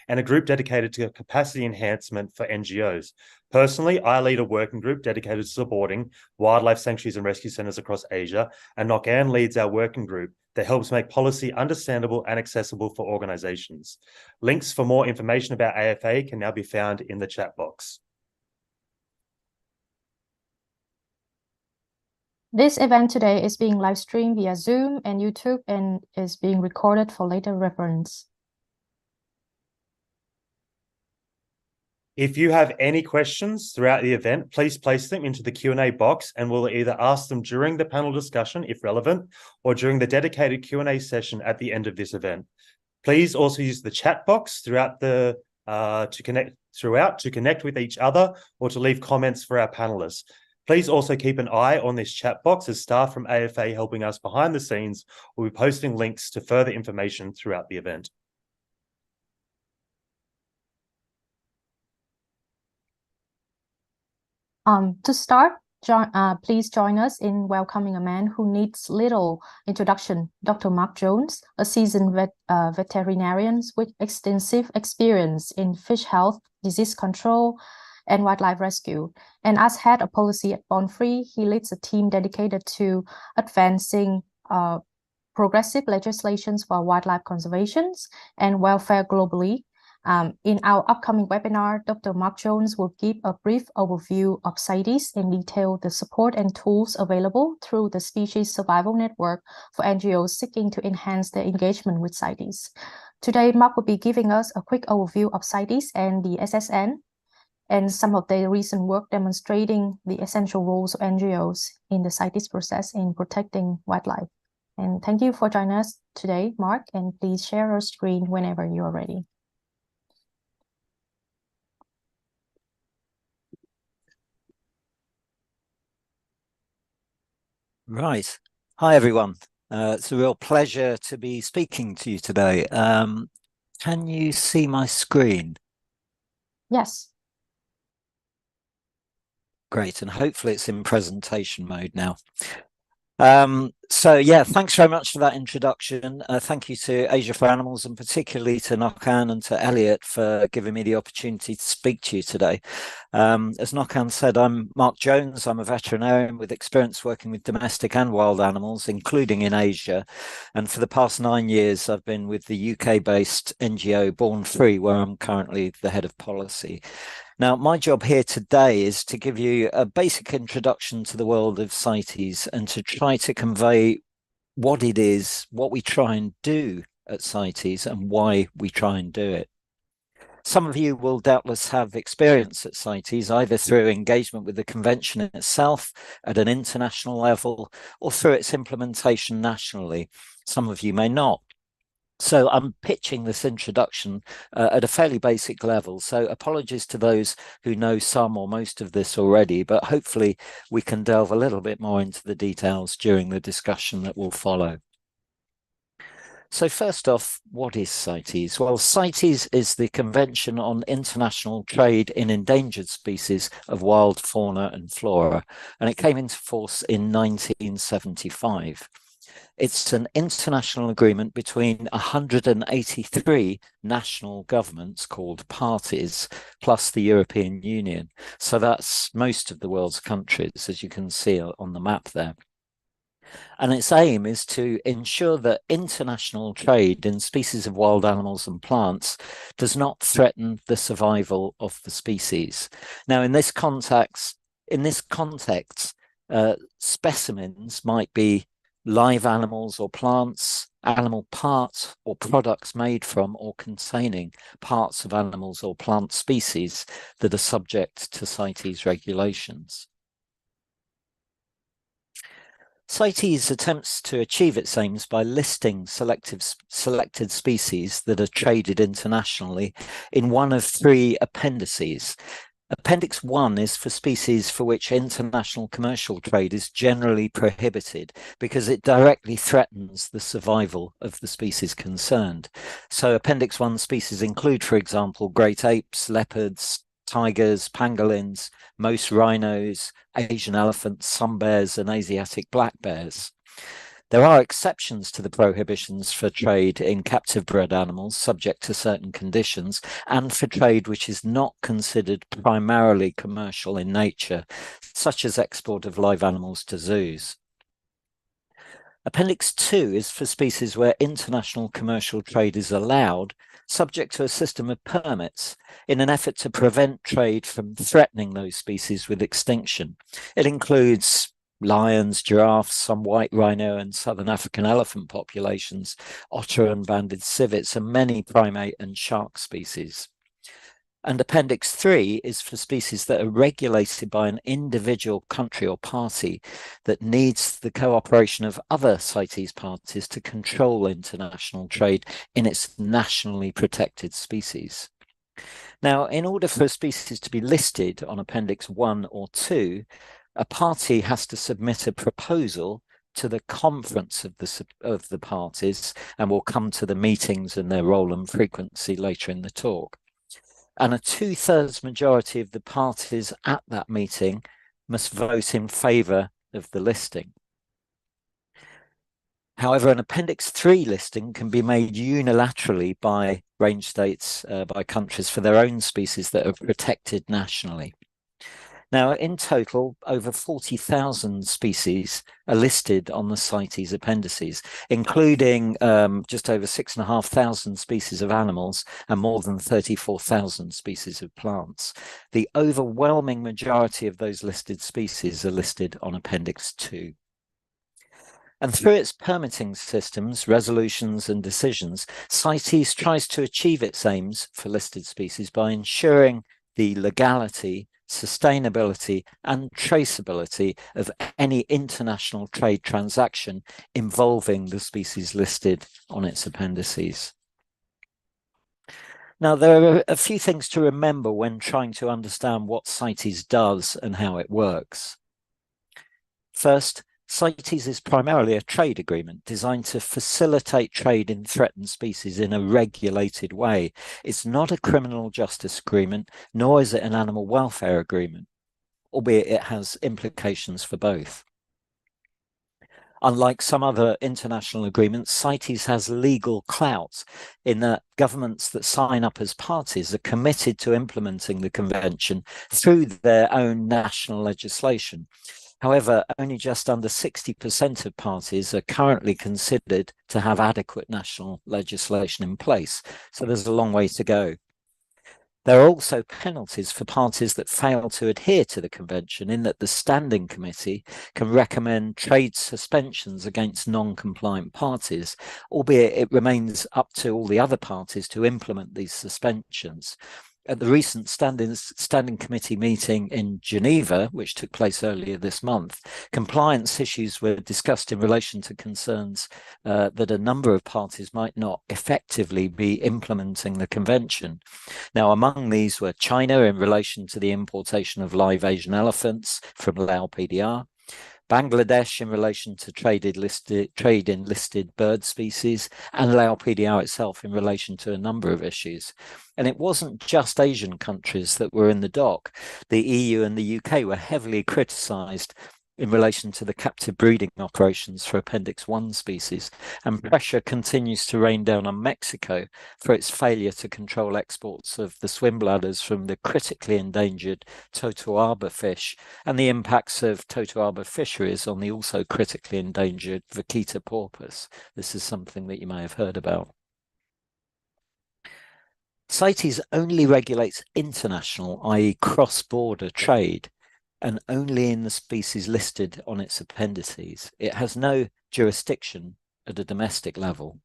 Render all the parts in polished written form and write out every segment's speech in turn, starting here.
and a group dedicated to capacity enhancement for NGOs. Personally, I lead a working group dedicated to supporting wildlife sanctuaries and rescue centres across Asia, and Nok-An leads our working group that helps make policy understandable and accessible for organisations. Links for more information about AFA can now be found in the chat box. This event today is being live streamed via Zoom and YouTube and is being recorded for later reference. If you have any questions throughout the event, please place them into the Q&A box and we'll either ask them during the panel discussion if relevant or during the dedicated Q&A session at the end of this event. Please also use the chat box throughout to connect with each other or to leave comments for our panelists. Please also keep an eye on this chat box as staff from AFA helping us behind the scenes will be posting links to further information throughout the event. To start, please join us in welcoming a man who needs little introduction, Dr. Mark Jones, a seasoned veterinarian with extensive experience in fish health, disease control, and wildlife rescue. And as head of policy at Born Free, he leads a team dedicated to advancing progressive legislations for wildlife conservation and welfare globally. In our upcoming webinar, Dr. Mark Jones will give a brief overview of CITES and detail the support and tools available through the Species Survival Network for NGOs seeking to enhance their engagement with CITES. Today, Mark will be giving us a quick overview of CITES and the SSN, and some of the recent work demonstrating the essential roles of NGOs in the CITES process in protecting wildlife. And thank you for joining us today, Mark, and please share your screen whenever you are ready. Right. Hi, everyone. It's a real pleasure to be speaking to you today. Can you see my screen? Yes. Great, and hopefully it's in presentation mode now. So yeah, thanks very much for that introduction. Thank you to Asia for Animals and particularly to Nok-An and to Elliot for giving me the opportunity to speak to you today. As Nok-An said, I'm Mark Jones. I'm a veterinarian with experience working with domestic and wild animals, including in Asia. And for the past 9 years, I've been with the UK-based NGO Born Free, where I'm currently the head of policy. Now, my job here today is to give you a basic introduction to the world of CITES and to try to convey what it is, what we try and do at CITES and why we try and do it. Some of you will doubtless have experience at CITES, either through engagement with the convention itself at an international level or through its implementation nationally. Some of you may not. So I'm pitching this introduction at a fairly basic level. So apologies to those who know some or most of this already, but hopefully we can delve a little bit more into the details during the discussion that will follow. So first off, what is CITES? Well, CITES is the Convention on International Trade in Endangered Species of Wild Fauna and Flora, and it came into force in 1975. It's an international agreement between 183 national governments called parties, plus the European Union. So that's most of the world's countries, as you can see on the map there. And its aim is to ensure that international trade in species of wild animals and plants does not threaten the survival of the species. Now, in this context, specimens might be live animals or plants, animal parts or products made from or containing parts of animals or plant species that are subject to CITES regulations. CITES attempts to achieve its aims by listing selected species that are traded internationally in one of 3 appendices. Appendix 1 is for species for which international commercial trade is generally prohibited because it directly threatens the survival of the species concerned. So Appendix 1 species include, for example, great apes, leopards, tigers, pangolins, moose rhinos, Asian elephants, sun bears, and Asiatic black bears. There are exceptions to the prohibitions for trade in captive bred animals subject to certain conditions, and for trade which is not considered primarily commercial in nature, such as export of live animals to zoos. Appendix 2 is for species where international commercial trade is allowed, subject to a system of permits, in an effort to prevent trade from threatening those species with extinction. It includes lions, giraffes, some white rhino and southern African elephant populations, otter and banded civets, and many primate and shark species. And Appendix 3 is for species that are regulated by an individual country or party that needs the cooperation of other CITES parties to control international trade in its nationally protected species. Now, in order for a species to be listed on Appendix 1 or 2, a party has to submit a proposal to the conference of the parties, and we'll come to the meetings and their role and frequency later in the talk. And a 2/3 majority of the parties at that meeting must vote in favour of the listing. However, an Appendix 3 listing can be made unilaterally by range states, by countries for their own species that are protected nationally. Now, in total, over 40,000 species are listed on the CITES appendices, including just over 6,500 species of animals and more than 34,000 species of plants. The overwhelming majority of those listed species are listed on Appendix 2. And through its permitting systems, resolutions and decisions, CITES tries to achieve its aims for listed species by ensuring the legality, sustainability and traceability of any international trade transaction involving the species listed on its appendices. Now, there are a few things to remember when trying to understand what CITES does and how it works. First, CITES is primarily a trade agreement designed to facilitate trade in threatened species in a regulated way. It's not a criminal justice agreement, nor is it an animal welfare agreement, albeit it has implications for both. Unlike some other international agreements, CITES has legal clout in that governments that sign up as parties are committed to implementing the convention through their own national legislation. However, only just under 60% of parties are currently considered to have adequate national legislation in place, so there's a long way to go. There are also penalties for parties that fail to adhere to the convention, in that the Standing Committee can recommend trade suspensions against non-compliant parties, albeit it remains up to all the other parties to implement these suspensions. At the recent Standing Committee meeting in Geneva, which took place earlier this month, compliance issues were discussed in relation to concerns that a number of parties might not effectively be implementing the convention. Now, among these were China in relation to the importation of live Asian elephants from Lao PDR, Bangladesh in relation to trade in listed bird species, and Lao PDR itself in relation to a number of issues. And it wasn't just Asian countries that were in the dock. The EU and the UK were heavily criticised in relation to the captive breeding operations for Appendix 1 species, and pressure continues to rain down on Mexico for its failure to control exports of the swim bladders from the critically endangered totoaba fish and the impacts of totoaba fisheries on the also critically endangered vaquita porpoise. This is something that you may have heard about. CITES only regulates international, i.e. cross-border trade, and only in the species listed on its appendices. It has no jurisdiction at a domestic level.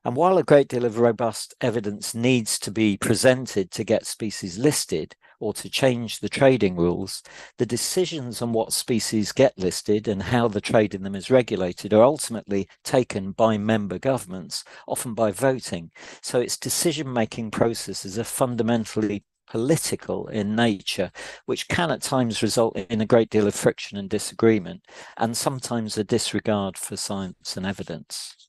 And while a great deal of robust evidence needs to be presented to get species listed or to change the trading rules, the decisions on what species get listed and how the trade in them is regulated are ultimately taken by member governments, often by voting. So its decision-making processes are fundamentally political in nature, which can at times result in a great deal of friction and disagreement, and sometimes a disregard for science and evidence.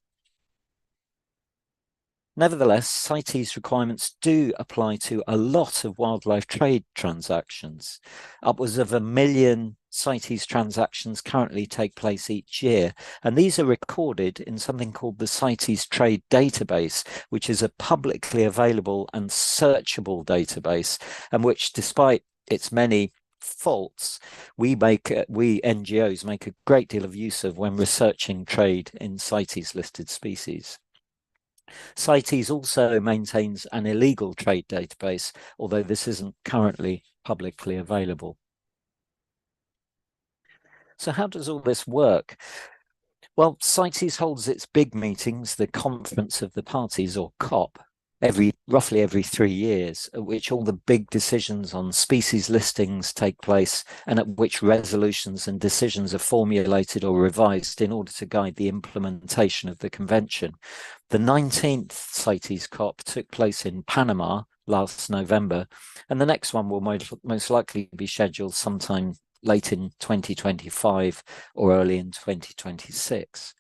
Nevertheless, CITES requirements do apply to a lot of wildlife trade transactions. Upwards of 1 million CITES transactions currently take place each year, and these are recorded in something called the CITES Trade Database, which is a publicly available and searchable database, and which, despite its many faults, we NGOs make a great deal of use of when researching trade in CITES listed species. CITES also maintains an illegal trade database, although this isn't currently publicly available. So how does all this work? Well, CITES holds its big meetings, the Conference of the Parties, or COP, roughly every 3 years, at which all the big decisions on species listings take place and at which resolutions and decisions are formulated or revised in order to guide the implementation of the convention. The 19th CITES COP took place in Panama last November, and the next one will most likely be scheduled sometime late in 2025 or early in 2026.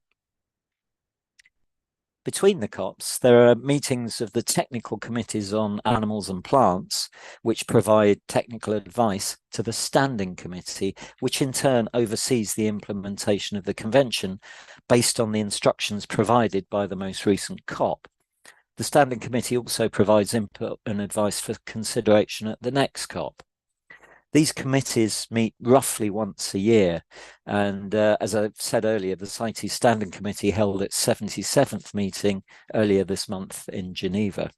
Between the COPs, there are meetings of the technical committees on animals and plants, which provide technical advice to the Standing Committee, which in turn oversees the implementation of the convention based on the instructions provided by the most recent COP. The Standing Committee also provides input and advice for consideration at the next COP. These committees meet roughly once a year, and as I said earlier, the CITES Standing Committee held its 77th meeting earlier this month in Geneva.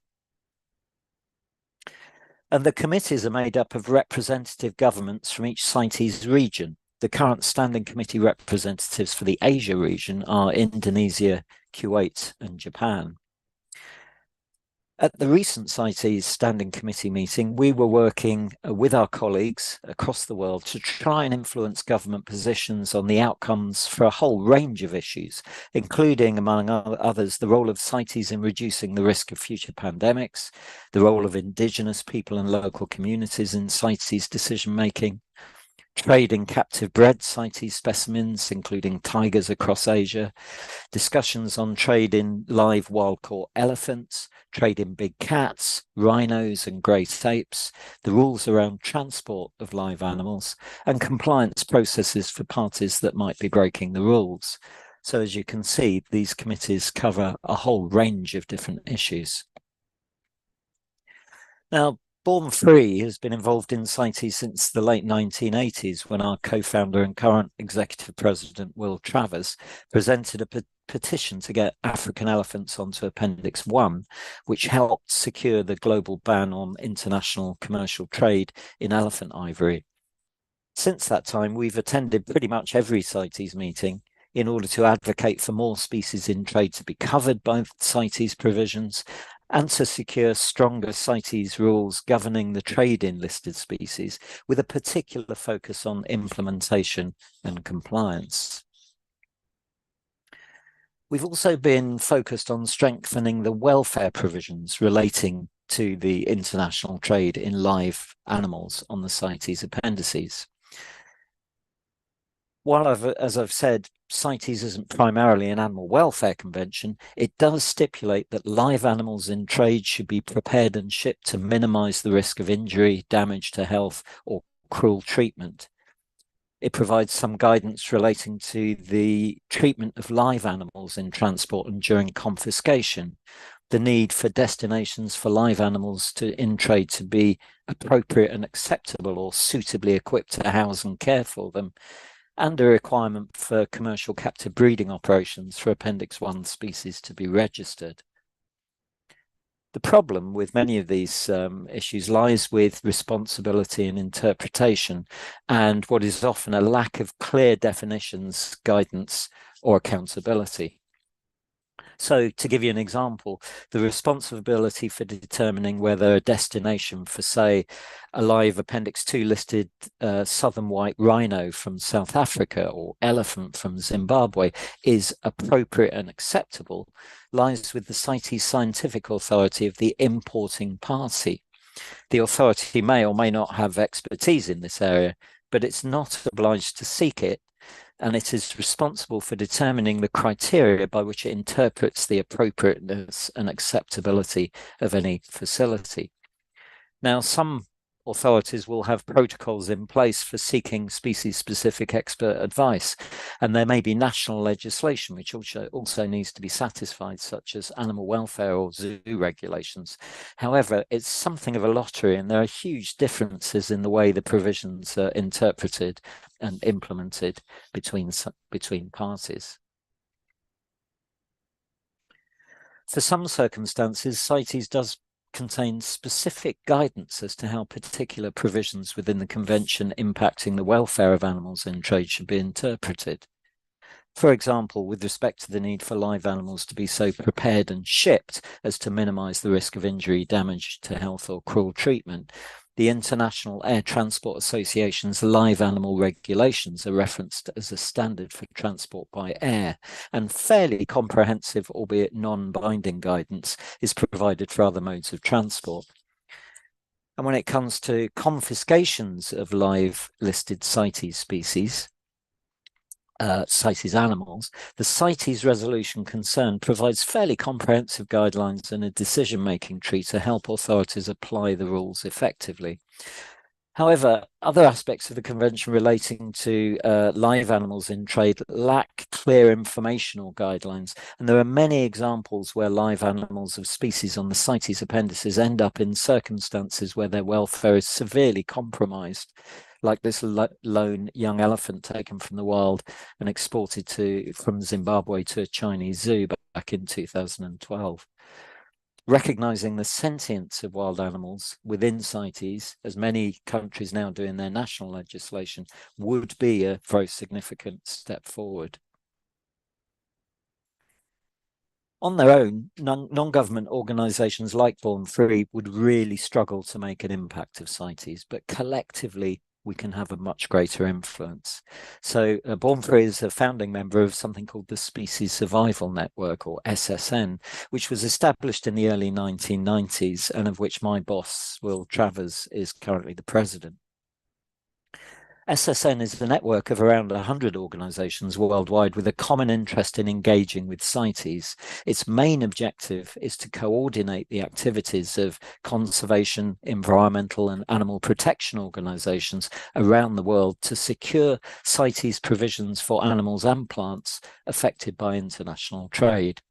And the committees are made up of representative governments from each CITES region. The current Standing Committee representatives for the Asia region are Indonesia, Kuwait, and Japan. At the recent CITES Standing Committee meeting, we were working with our colleagues across the world to try and influence government positions on the outcomes for a whole range of issues, including, among others, the role of CITES in reducing the risk of future pandemics, the role of indigenous people and local communities in CITES decision-making, trade in captive bred CITES specimens, including tigers across Asia, discussions on trade in live wild-caught elephants, trade in big cats, rhinos and great apes, the rules around transport of live animals, and compliance processes for parties that might be breaking the rules. So as you can see, these committees cover a whole range of different issues. Now, Born Free has been involved in CITES since the late 1980s, when our co-founder and current executive president, Will Travers, presented a petition to get African elephants onto Appendix 1, which helped secure the global ban on international commercial trade in elephant ivory. Since that time, we've attended pretty much every CITES meeting in order to advocate for more species in trade to be covered by CITES provisions, and to secure stronger CITES rules governing the trade in listed species, with a particular focus on implementation and compliance. We've also been focused on strengthening the welfare provisions relating to the international trade in live animals on the CITES appendices. While, as I've said, CITES isn't primarily an animal welfare convention, it does stipulate that live animals in trade should be prepared and shipped to minimize the risk of injury, damage to health, or cruel treatment. It provides some guidance relating to the treatment of live animals in transport and during confiscation, the need for destinations for live animals in trade to be appropriate and acceptable or suitably equipped to house and care for them, and a requirement for commercial captive breeding operations for Appendix 1 species to be registered. The problem with many of these issues lies with responsibility and interpretation, and what is often a lack of clear definitions, guidance, or accountability. So, to give you an example, the responsibility for determining whether a destination for, say, a live Appendix 2 listed southern white rhino from South Africa or elephant from Zimbabwe is appropriate and acceptable lies with the CITES scientific authority of the importing party. The authority may or may not have expertise in this area, but it's not obliged to seek it, and it is responsible for determining the criteria by which it interprets the appropriateness and acceptability of any facility. Now, some authorities will have protocols in place for seeking species-specific expert advice, and there may be national legislation which also needs to be satisfied, such as animal welfare or zoo regulations. However, it's something of a lottery, and there are huge differences in the way the provisions are interpreted and implemented between parties. For some circumstances, CITES does contain specific guidance as to how particular provisions within the convention impacting the welfare of animals in trade should be interpreted. For example, with respect to the need for live animals to be so prepared and shipped as to minimize the risk of injury, damage to health, or cruel treatment, the International Air Transport Association's live animal regulations are referenced as a standard for transport by air, and fairly comprehensive, albeit non-binding guidance is provided for other modes of transport. And when it comes to confiscations of live listed CITES species, CITES animals, the CITES resolution concerned provides fairly comprehensive guidelines and a decision-making tree to help authorities apply the rules effectively. However, other aspects of the convention relating to live animals in trade lack clear informational guidelines, and there are many examples where live animals of species on the CITES appendices end up in circumstances where their welfare is severely compromised, like this lone young elephant taken from the wild and exported from Zimbabwe to a Chinese zoo back in 2012. Recognizing the sentience of wild animals within CITES, as many countries now do in their national legislation, would be a very significant step forward. On their own, non-government organisations like Born Free would really struggle to make an impact of CITES, but collectively we can have a much greater influence. So Born Free is a founding member of something called the Species Survival Network, or SSN, which was established in the early 1990s and of which my boss, Will Travers, is currently the president. SSN is a network of around 100 organisations worldwide with a common interest in engaging with CITES. Its main objective is to coordinate the activities of conservation, environmental and animal protection organisations around the world to secure CITES provisions for animals and plants affected by international trade.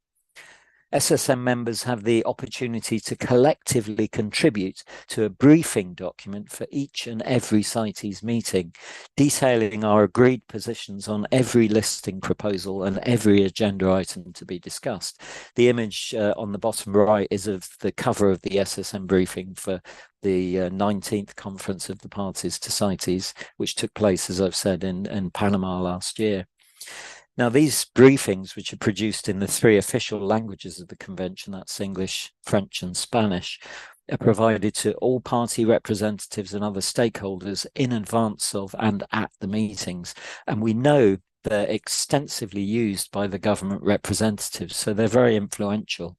SSM members have the opportunity to collectively contribute to a briefing document for each and every CITES meeting, detailing our agreed positions on every listing proposal and every agenda item to be discussed. The image on the bottom right is of the cover of the SSM briefing for the 19th Conference of the Parties to CITES, which took place, as I've said, in Panama last year. Now, these briefings, which are produced in the 3 official languages of the convention, that's English, French and Spanish, are provided to all party representatives and other stakeholders in advance of and at the meetings. And we know they're extensively used by the government representatives, so they're very influential.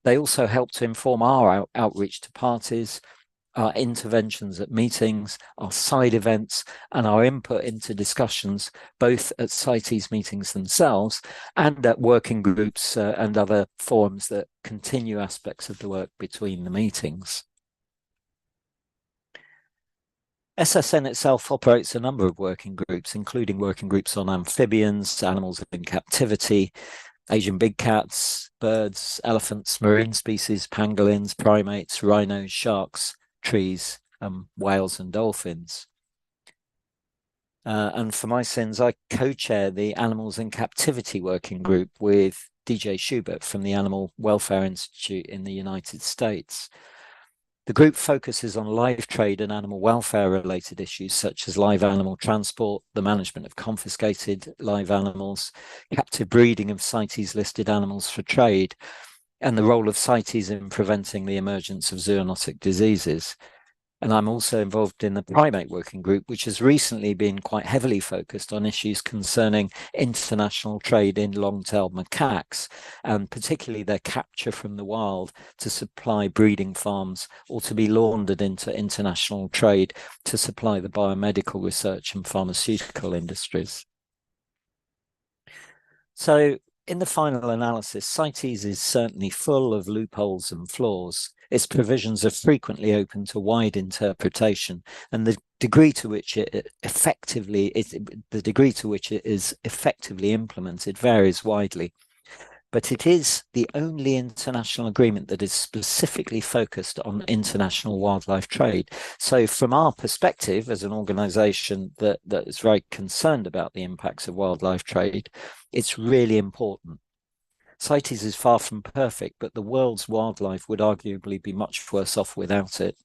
They also help to inform our outreach to parties, our interventions at meetings, our side events, and our input into discussions, both at CITES meetings themselves and at working groups and other forums that continue aspects of the work between the meetings. SSN itself operates a number of working groups, including working groups on amphibians, animals in captivity, Asian big cats, birds, elephants, marine species, pangolins, primates, rhinos, sharks, trees, whales and dolphins. And for my sins, I co-chair the Animals in Captivity Working Group with DJ Schubert from the Animal Welfare Institute in the United States. The group focuses on live trade and animal welfare related issues such as live animal transport, the management of confiscated live animals, captive breeding of CITES listed animals for trade, and the role of CITES in preventing the emergence of zoonotic diseases. And I'm also involved in the primate working group, which has recently been quite heavily focused on issues concerning international trade in long-tailed macaques, and particularly their capture from the wild to supply breeding farms or to be laundered into international trade to supply the biomedical research and pharmaceutical industries. So, in the final analysis, CITES is certainly full of loopholes and flaws. its provisions are frequently open to wide interpretation, and the degree to which it is effectively implemented varies widely. But it is the only international agreement that is specifically focused on international wildlife trade. So from our perspective, as an organization that is very concerned about the impacts of wildlife trade, it's really important. CITES is far from perfect, but the world's wildlife would arguably be much worse off without it.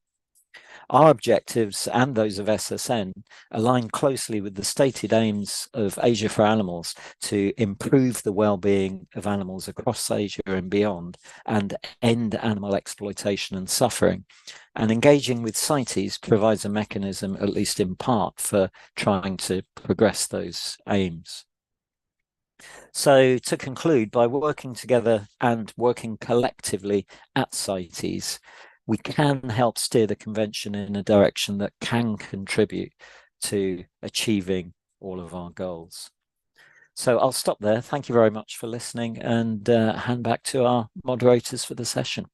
Our objectives and those of SSN align closely with the stated aims of Asia for Animals to improve the well-being of animals across Asia and beyond, and end animal exploitation and suffering. And engaging with CITES provides a mechanism, at least in part, for trying to progress those aims. So to conclude, by working together and working collectively at CITES, we can help steer the convention in a direction that can contribute to achieving all of our goals. So I'll stop there. Thank you very much for listening, and hand back to our moderators for the session.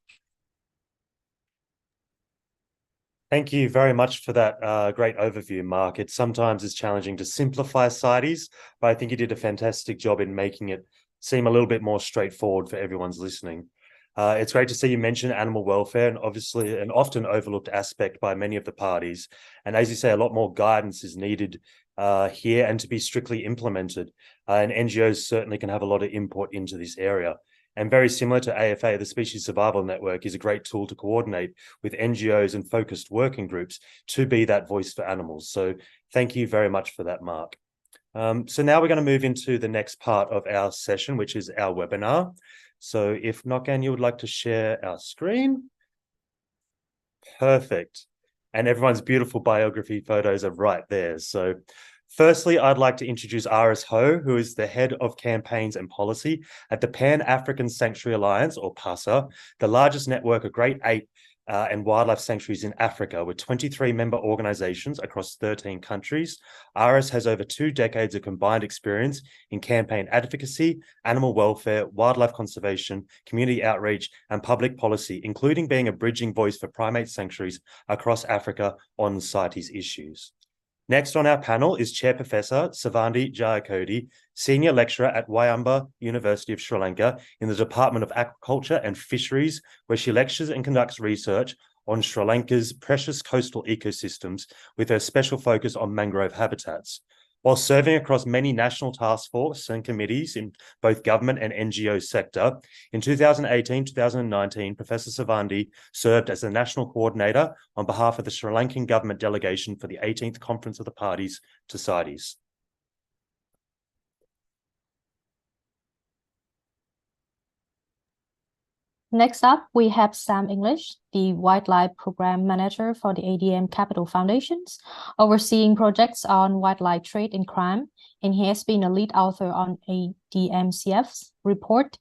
Thank you very much for that great overview, Mark. It sometimes is challenging to simplify CITES, but I think you did a fantastic job in making it seem a little bit more straightforward for everyone's listening. It's great to see you mention animal welfare, and obviously an often overlooked aspect by many of the parties. And as you say, a lot more guidance is needed here and to be strictly implemented. And NGOs certainly can have a lot of input into this area. And very similar to AFA, the Species Survival Network is a great tool to coordinate with NGOs and focused working groups to be that voice for animals. So thank you very much for that, Mark. So now we're going to move into the next part of our session, which is our webinar. So if Nokan, you would like to share our screen. Perfect. And everyone's beautiful biography photos are right there. So firstly, I'd like to introduce Iris Ho, who is the head of campaigns and policy at the Pan-African Sanctuary Alliance, or PASA, the largest network of Great Ape and wildlife sanctuaries in Africa, with 23 member organizations across 13 countries. Iris has over 2 decades of combined experience in campaign advocacy, animal welfare, wildlife conservation, community outreach, and public policy, including being a bridging voice for primate sanctuaries across Africa on CITES issues. Next on our panel is Chair Professor Savandi Jayakody, Senior Lecturer at Wayamba University of Sri Lanka in the Department of Aquaculture and Fisheries, where she lectures and conducts research on Sri Lanka's precious coastal ecosystems with her special focus on mangrove habitats. While serving across many national task forces and committees in both government and NGO sector, in 2018-2019, Professor Savandi served as the national coordinator on behalf of the Sri Lankan government delegation for the 18th Conference of the Parties to CITES. Next up, we have Sam English, the Wildlife Program Manager for the ADM Capital Foundations, overseeing projects on wildlife trade and crime, and he has been a lead author on ADMCF's report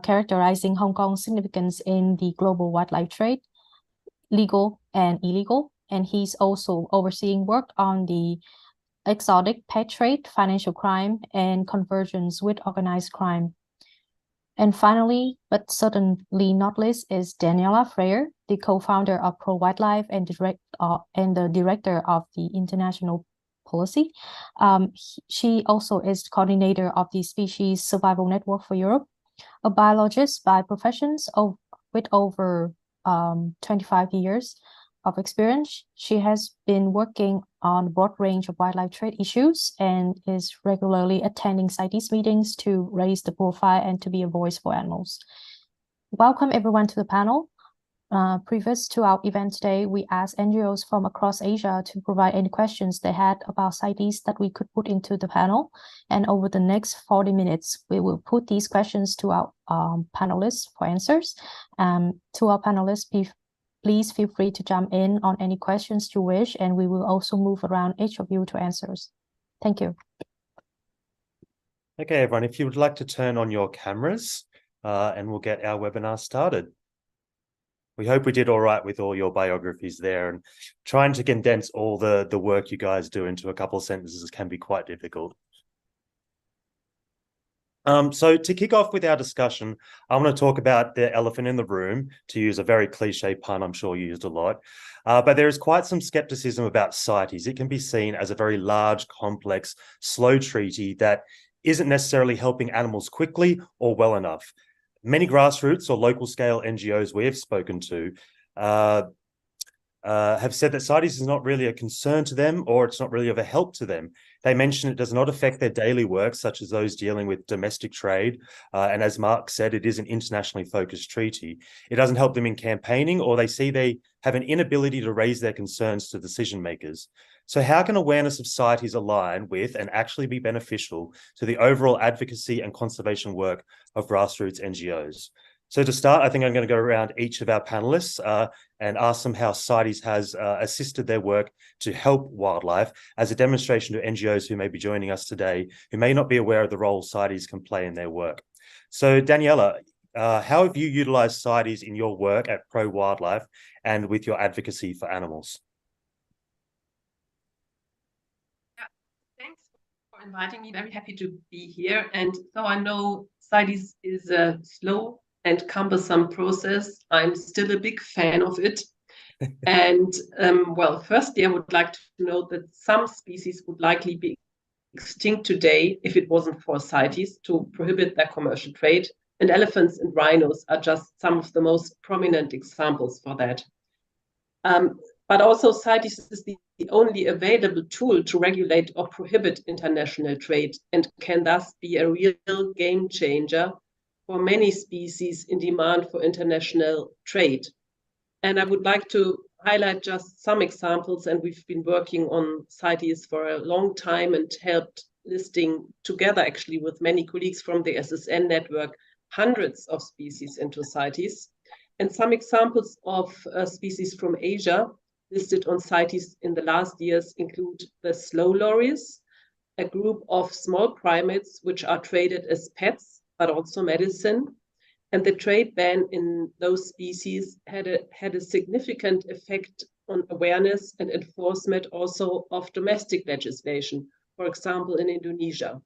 characterizing Hong Kong's significance in the global wildlife trade, legal and illegal, and he's also overseeing work on the exotic pet trade, financial crime, and convergence with organized crime. And finally, but certainly not least, is Daniela Freire, the co-founder of Pro Wildlife and the director of the International Policy. She also is the coordinator of the Species Survival Network for Europe, a biologist by professions with over 25 years of experience. She has been working on a broad range of wildlife trade issues and is regularly attending CITES meetings to raise the profile and to be a voice for animals. Welcome everyone to the panel. Previous to our event today, we asked NGOs from across Asia to provide any questions they had about CITES that we could put into the panel. And over the next 40 minutes, we will put these questions to our panelists for answers. To our panelists, please feel free to jump in on any questions you wish, and we will also move around each of you to answers. Thank you. Okay, everyone, if you would like to turn on your cameras and we'll get our webinar started. We hope we did all right with all your biographies there, and trying to condense all the work you guys do into a couple of sentences can be quite difficult. So to kick off with our discussion, I want to talk about the elephant in the room, to use a very cliche pun I'm sure you used a lot. But there is quite some skepticism about CITES. It can be seen as a very large, complex, slow treaty that isn't necessarily helping animals quickly or well enough. Many grassroots or local scale NGOs we have spoken to have said that CITES is not really a concern to them, or it's not really of a help to them. They mention it does not affect their daily work, such as those dealing with domestic trade. And as Mark said, it is an internationally focused treaty. It doesn't help them in campaigning, or they see they have an inability to raise their concerns to decision makers. So how can awareness of CITES align with and actually be beneficial to the overall advocacy and conservation work of grassroots NGOs? So to start, I think I'm going to go around each of our panelists and ask them how CITES has assisted their work to help wildlife, as a demonstration to NGOs who may be joining us today, who may not be aware of the role CITES can play in their work. So Daniela, how have you utilized CITES in your work at Pro Wildlife and with your advocacy for animals? Yeah, thanks for inviting me. Very happy to be here. And so I know CITES is a slow and cumbersome process. I'm still a big fan of it. And well, firstly, I would like to note that some species would likely be extinct today if it wasn't for CITES to prohibit their commercial trade. And elephants and rhinos are just some of the most prominent examples for that. But also CITES is the only available tool to regulate or prohibit international trade, and can thus be a real game changer for many species in demand for international trade. And I would like to highlight just some examples, and we've been working on CITES for a long time and helped listing together actually with many colleagues from the SSN network hundreds of species into CITES. And some examples of species from Asia listed on CITES in the last years include the slow lories, a group of small primates which are traded as pets but also medicine. And the trade ban in those species had a significant effect on awareness and enforcement also of domestic legislation, for example, in Indonesia.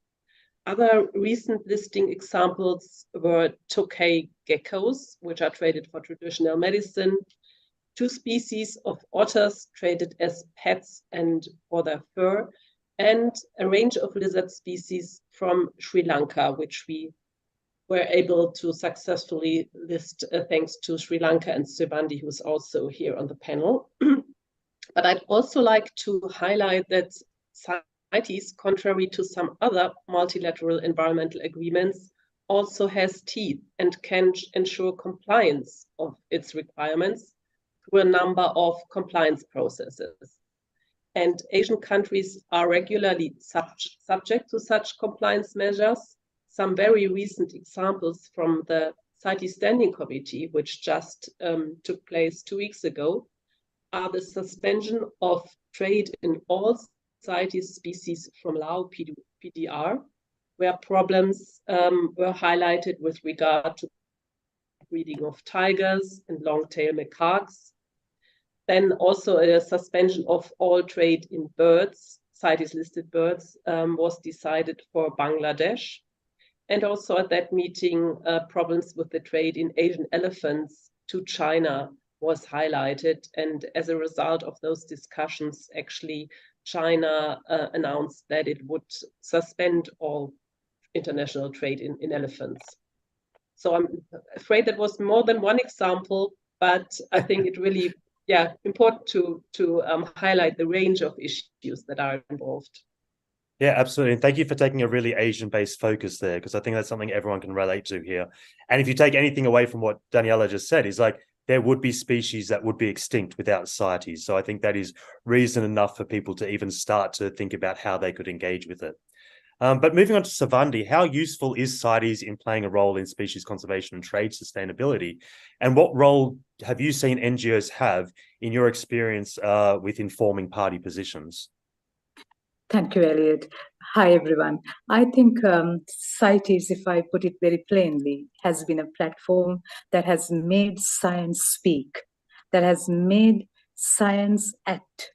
Other recent listing examples were tokay geckos, which are traded for traditional medicine, 2 species of otters traded as pets and for their fur, and a range of lizard species from Sri Lanka, which we were able to successfully list thanks to Sri Lanka and Sivandi, who's also here on the panel. But I'd also like to highlight that CITES, contrary to some other multilateral environmental agreements, also has teeth and can ensure compliance of its requirements through a number of compliance processes. And Asian countries are regularly subject to such compliance measures. Some very recent examples from the CITES Standing Committee, which just took place 2 weeks ago, are the suspension of trade in all CITES species from Lao PDR, where problems were highlighted with regard to breeding of tigers and long-tail macaques. Then also a suspension of all trade in birds, CITES listed birds, was decided for Bangladesh. And also at that meeting, problems with the trade in Asian elephants to China was highlighted. And as a result of those discussions, actually, China announced that it would suspend all international trade in elephants. So I'm afraid that was more than one example, but I think it really, important to highlight the range of issues that are involved. Yeah, absolutely. And thank you for taking a really Asian-based focus there, because I think that's something everyone can relate to here. And if you take anything away from what Daniela just said, is like there would be species that would be extinct without CITES. So I think that is reason enough for people to even start to think about how they could engage with it. But moving on to Sivandi, how useful is CITES in playing a role in species conservation and trade sustainability? And what role have you seen NGOs have in your experience with informing party positions? Thank you, Elliot. Hi, everyone. I think CITES, if I put it very plainly, has been a platform that has made science speak, that has made science act.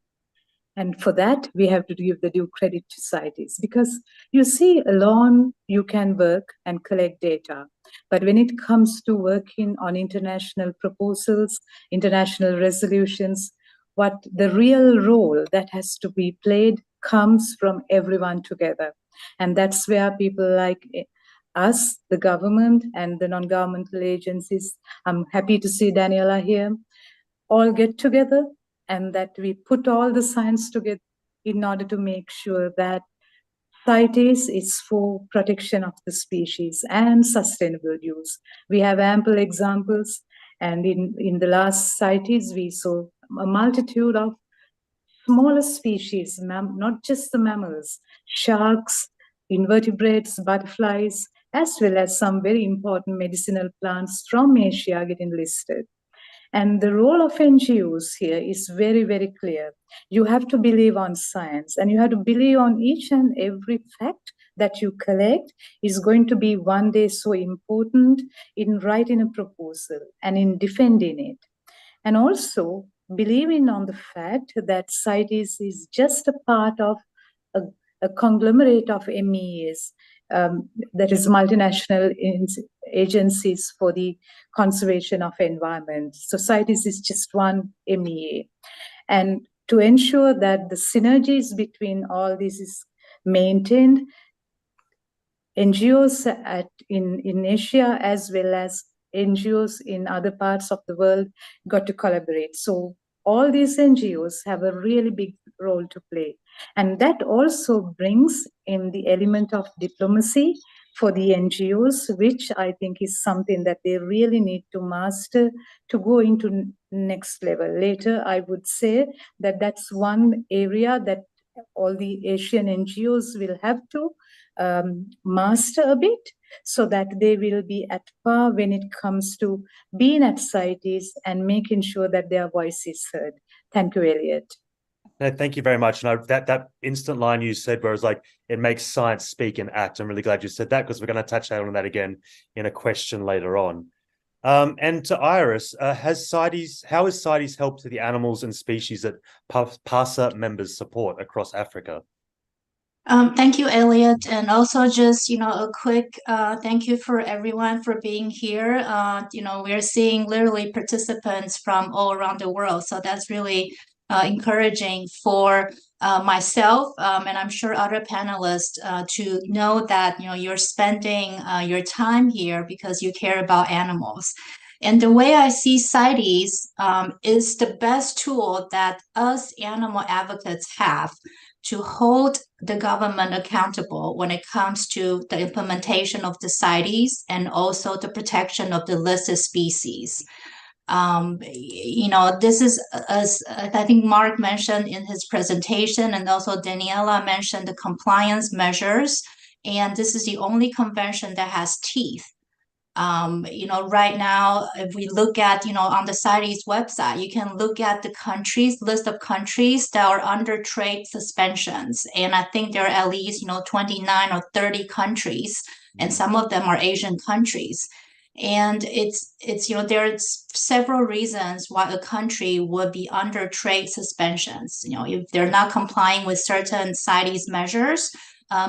And for that, we have to give the due credit to CITES, because you see, alone you can work and collect data. But when it comes to working on international proposals, international resolutions, what the real role that has to be played comes from everyone together. And that's where people like us, the government and the non-governmental agencies, I'm happy to see Daniela here, all get together, and that we put all the science together in order to make sure that CITES is for protection of the species and sustainable use. We have ample examples, and in the last CITES, we saw a multitude of smaller species, not just the mammals, sharks, invertebrates, butterflies, as well as some very important medicinal plants from Asia getting listed. And the role of NGOs here is very, very clear. You have to believe on science, and you have to believe on each and every fact that you collect is going to be one day so important in writing a proposal and in defending it. And also believing on the fact that CITES is just a part of a conglomerate of MEAs, that is multinational agencies for the conservation of environment. So CITES is just one MEA. And to ensure that the synergies between all this is maintained, NGOs in Asia as well as NGOs in other parts of the world got to collaborate. So all these NGOs have a really big role to play. And that also brings in the element of diplomacy for the NGOs, which I think is something that they really need to master to go into next level. Later, I would say that that's one area that all the Asian NGOs will have to master a bit, so that they will be at par when it comes to being at CITES and making sure that their voice is heard. Thank you, Elliot. No, thank you very much. And that instant line you said, where it's like, it makes science speak and act. I'm really glad you said that, because we're going to touch on that again in a question later on. And to Iris, how has CITES helped the animals and species that PASA members support across Africa? Thank you, Elliot, and also just a quick thank you for everyone for being here. We're seeing literally participants from all around the world, so that's really encouraging for myself, and I'm sure other panelists, to know that you're spending your time here because you care about animals. And the way I see CITES is the best tool that us animal advocates have to hold the government accountable when it comes to the implementation of the CITES and also the protection of the listed species. This is, as I think Mark mentioned in his presentation, and also Daniela mentioned, the compliance measures, and this is the only convention that has teeth. Right now, if we look at, on the CITES website, you can look at the list of countries that are under trade suspensions. And I think there are at least, 29 or 30 countries, and some of them are Asian countries. And there are several reasons why a country would be under trade suspensions. If they're not complying with certain CITES measures,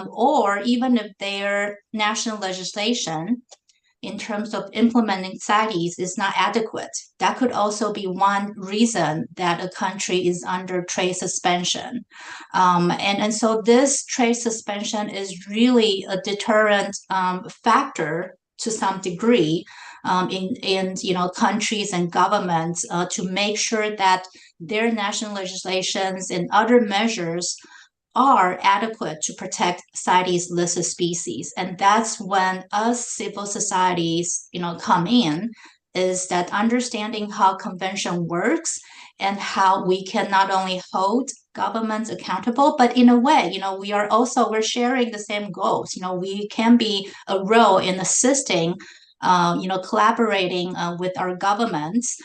or even if their national legislation in terms of implementing CITES is not adequate. That could also be one reason that a country is under trade suspension. And so this trade suspension is really a deterrent factor to some degree in countries and governments to make sure that their national legislations and other measures are adequate to protect CITES listed species. And that's when us civil societies, come in, is that understanding how convention works and how we can not only hold governments accountable, but in a way, we're sharing the same goals. We can be a role in assisting, collaborating with our governments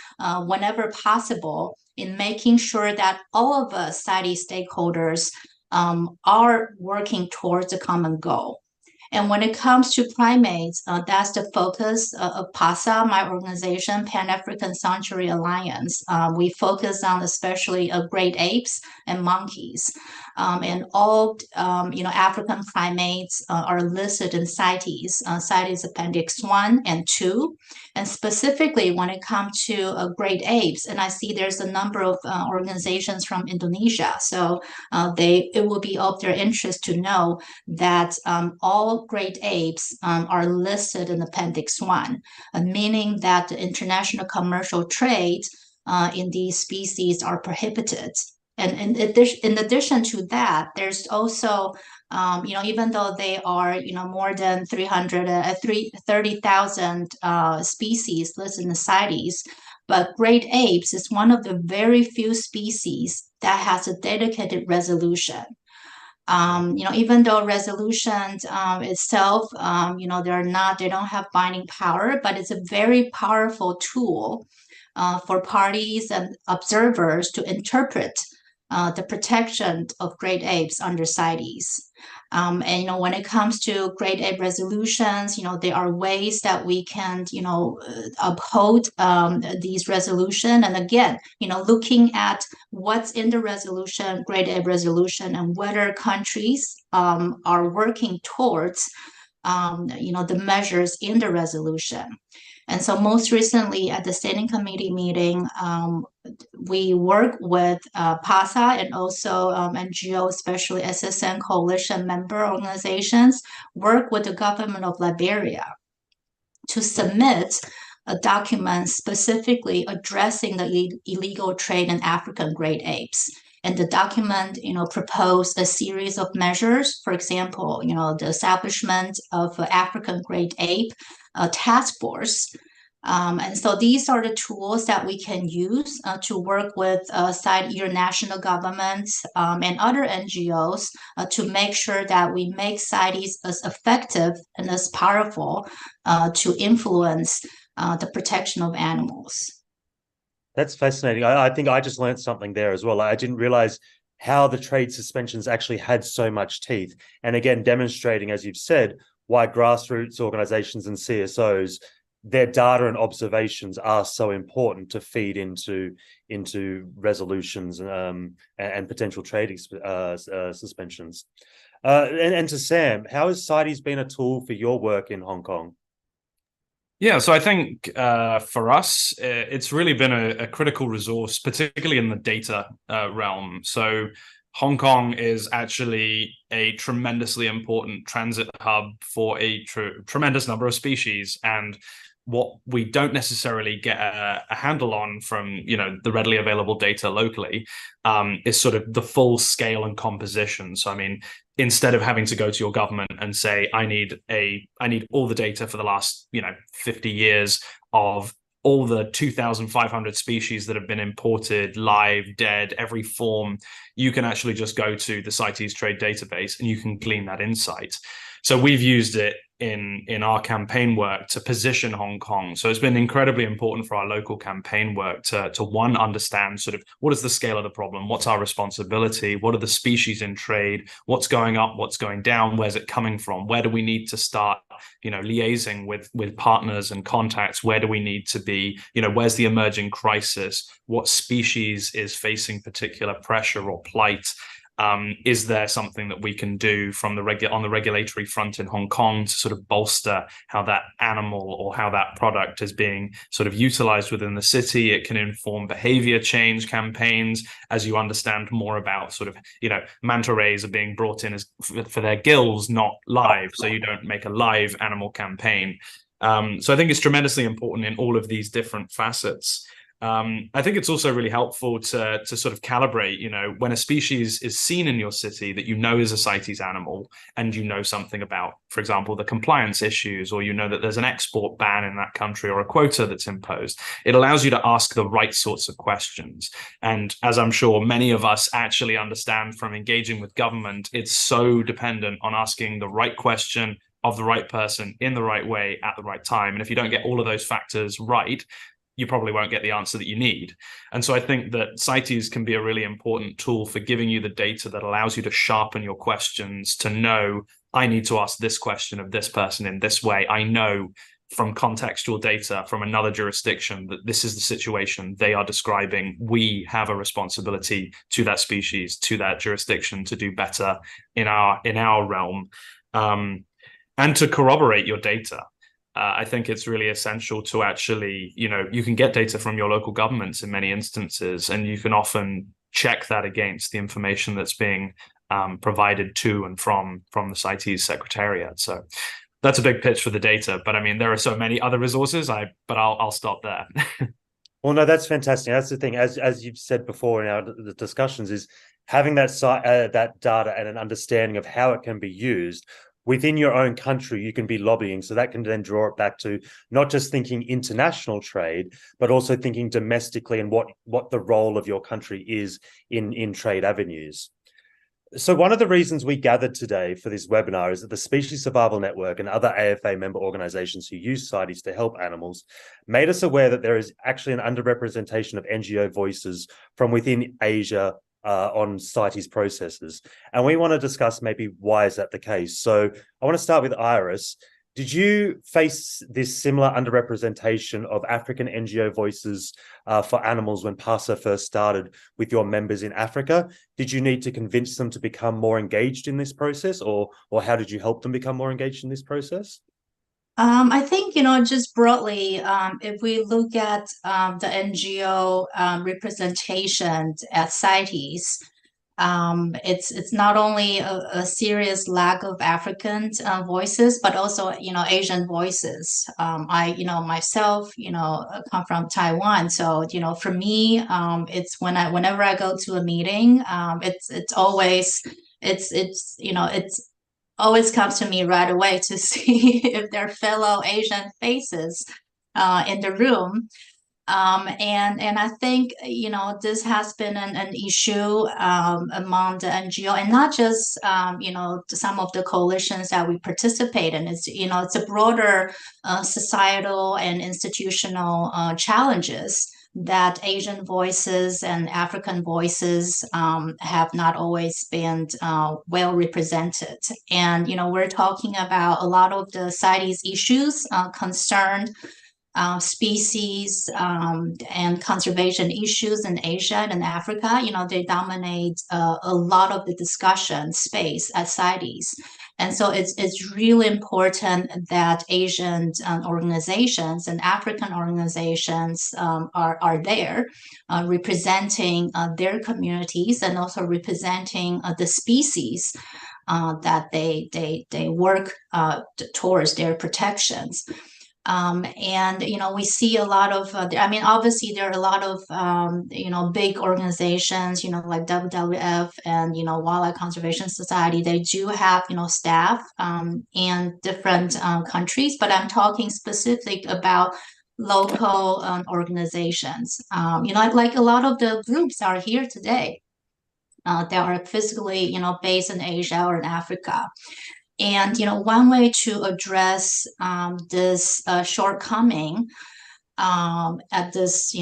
whenever possible in making sure that all of us CITES stakeholders are working towards a common goal. And when it comes to primates, that's the focus of PASA, my organization, Pan-African Sanctuary Alliance. We focus on especially great apes and monkeys. And all African primates are listed in CITES, CITES Appendix 1 and 2. And specifically when it comes to great apes, and I see there's a number of organizations from Indonesia, so it will be of their interest to know that all great apes are listed in Appendix 1, meaning that the international commercial trade in these species are prohibited. And in addition to that, there's also, even though they are, more than 30,000 species listed in the CITES, but great apes is one of the very few species that has a dedicated resolution. Even though resolutions itself, they don't have binding power, but it's a very powerful tool for parties and observers to interpret the protection of great apes under CITES. And when it comes to great ape resolutions, there are ways that we can uphold these resolutions. And again, looking at what's in the resolution, great ape resolution, and whether countries are working towards the measures in the resolution. And so most recently at the Standing Committee meeting, we work with PASA and also NGO, especially SSN coalition member organizations, work with the government of Liberia to submit a document specifically addressing the illegal trade in African great apes. And the document, proposed a series of measures. For example, the establishment of African great ape task force. And so these are the tools that we can use to work with either national governments and other NGOs to make sure that we make CITES as effective and as powerful to influence the protection of animals. That's fascinating. I think I just learned something there as well. I didn't realize how the trade suspensions actually had so much teeth. And again, demonstrating, as you've said, why grassroots organizations and CSOs, their data and observations are so important to feed into resolutions and potential trading suspensions. And to Sam, how has CITES been a tool for your work in Hong Kong? Yeah, so I think for us, it's really been a critical resource, particularly in the data realm. So Hong Kong is actually a tremendously important transit hub for a tremendous number of species. And what we don't necessarily get a handle on from the readily available data locally is sort of the full scale and composition. So I mean, instead of having to go to your government and say, I need all the data for the last 50 years of all the 2,500 species that have been imported, live, dead, every form, you can actually just go to the CITES trade database and you can glean that insight. So we've used it in our campaign work to position Hong Kong. So it's been incredibly important for our local campaign work to one, understand sort of what is the scale of the problem, what's our responsibility, what are the species in trade, what's going up, what's going down, where's it coming from, where do we need to start liaising with partners and contacts, where do we need to be, where's the emerging crisis, what species is facing particular pressure or plight. Is there something that we can do from on the regulatory front in Hong Kong to sort of bolster how that animal or how that product is being sort of utilized within the city? It can inform behavior change campaigns as you understand more about sort of, manta rays are being brought in for their gills, not live. So you don't make a live animal campaign. So I think it's tremendously important in all of these different facets. I think it's also really helpful to sort of calibrate, when a species is seen in your city that is a CITES animal and something about, for example, the compliance issues, or that there's an export ban in that country or a quota that's imposed. It allows you to ask the right sorts of questions. And as I'm sure many of us actually understand from engaging with government, it's so dependent on asking the right question of the right person in the right way at the right time. And if you don't get all of those factors right, you probably won't get the answer that you need. And so I think that CITES can be a really important tool for giving you the data that allows you to sharpen your questions, to know I need to ask this question of this person in this way. I know from contextual data from another jurisdiction that this is the situation they are describing. We have a responsibility to that species, to that jurisdiction, to do better in our realm, and to corroborate your data. I think it's really essential to actually, you can get data from your local governments in many instances, and you can often check that against the information that's being provided to and from the CITES Secretariat. So that's a big pitch for the data, but I mean, there are so many other resources, but I'll stop there. Well, no, that's fantastic. That's the thing, as you've said before in the discussions, is having that data and an understanding of how it can be used within your own country. You can be lobbying, so that can then draw it back to not just thinking international trade, but also thinking domestically and what the role of your country is in trade avenues. So one of the reasons we gathered today for this webinar is that the Species Survival Network and other AFA member organizations who use CITES to help animals made us aware that there is actually an underrepresentation of NGO voices from within Asia on CITES processes. And we want to discuss maybe why is that the case. So I want to start with Iris. Did you face this similar underrepresentation of African NGO voices for animals when PASA first started with your members in Africa? Did you need to convince them to become more engaged in this process, or how did you help them become more engaged in this process? I think, just broadly, if we look at the NGO representation at CITES, it's not only a serious lack of African voices, but also, Asian voices. I, myself, come from Taiwan. So, for me, it's whenever I go to a meeting, it's always comes to me right away to see if there are fellow Asian faces in the room. And I think, this has been an issue among the NGO, and not just, some of the coalitions that we participate in. It's a broader societal and institutional challenges that Asian voices and African voices have not always been well represented. And, we're talking about a lot of the CITES issues concerned species and conservation issues in Asia and Africa. They dominate a lot of the discussion space at CITES. And so it's really important that Asian organizations and African organizations are there representing their communities and also representing the species that they work towards their protections. And, we see a lot of, obviously there are a lot of, big organizations, like WWF and, Wildlife Conservation Society. They do have, staff in different countries, but I'm talking specific about local organizations. Like a lot of the groups are here today that are physically, based in Asia or in Africa. And, one way to address this shortcoming at this,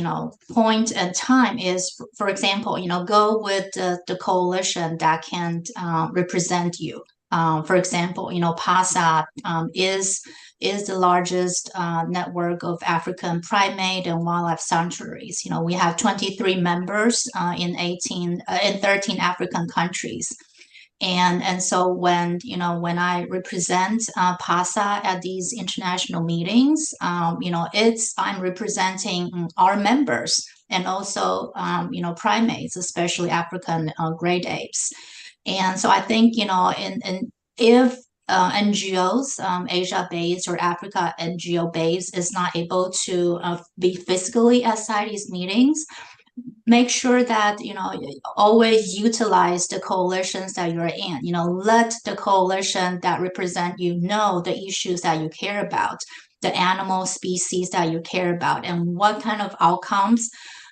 point in time is, for example, go with the coalition that can represent you. For example, PASA is the largest network of African primate and wildlife sanctuaries. We have 23 members in 13 African countries. And so when I represent PASA at these international meetings, I'm representing our members and also primates, especially African great apes. And so I think if NGOs, Asia-based or Africa NGO-based, is not able to be physically at CITES meetings, make sure that, always utilize the coalitions that you're in. Let the coalition that represent you know the issues that you care about, the animal species that you care about, and what kind of outcomes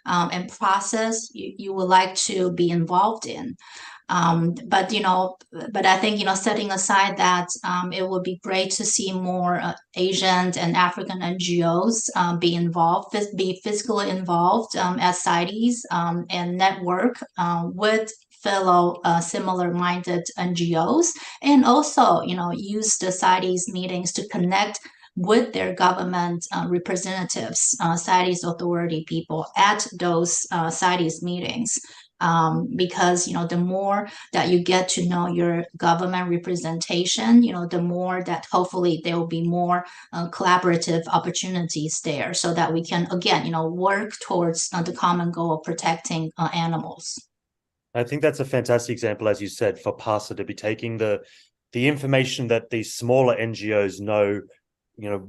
and process you would like to be involved in. But I think setting aside that, it would be great to see more Asian and African NGOs be involved, be physically involved at CITES, and network with fellow similar-minded NGOs, and also use the CITES meetings to connect with their government representatives, CITES authority people at those CITES meetings. Because the more that you get to know your government representation, the more that hopefully there will be more collaborative opportunities there, so that we can again work towards the common goal of protecting animals. I think that's a fantastic example, as you said, for PASA to be taking the information that these smaller NGOs know,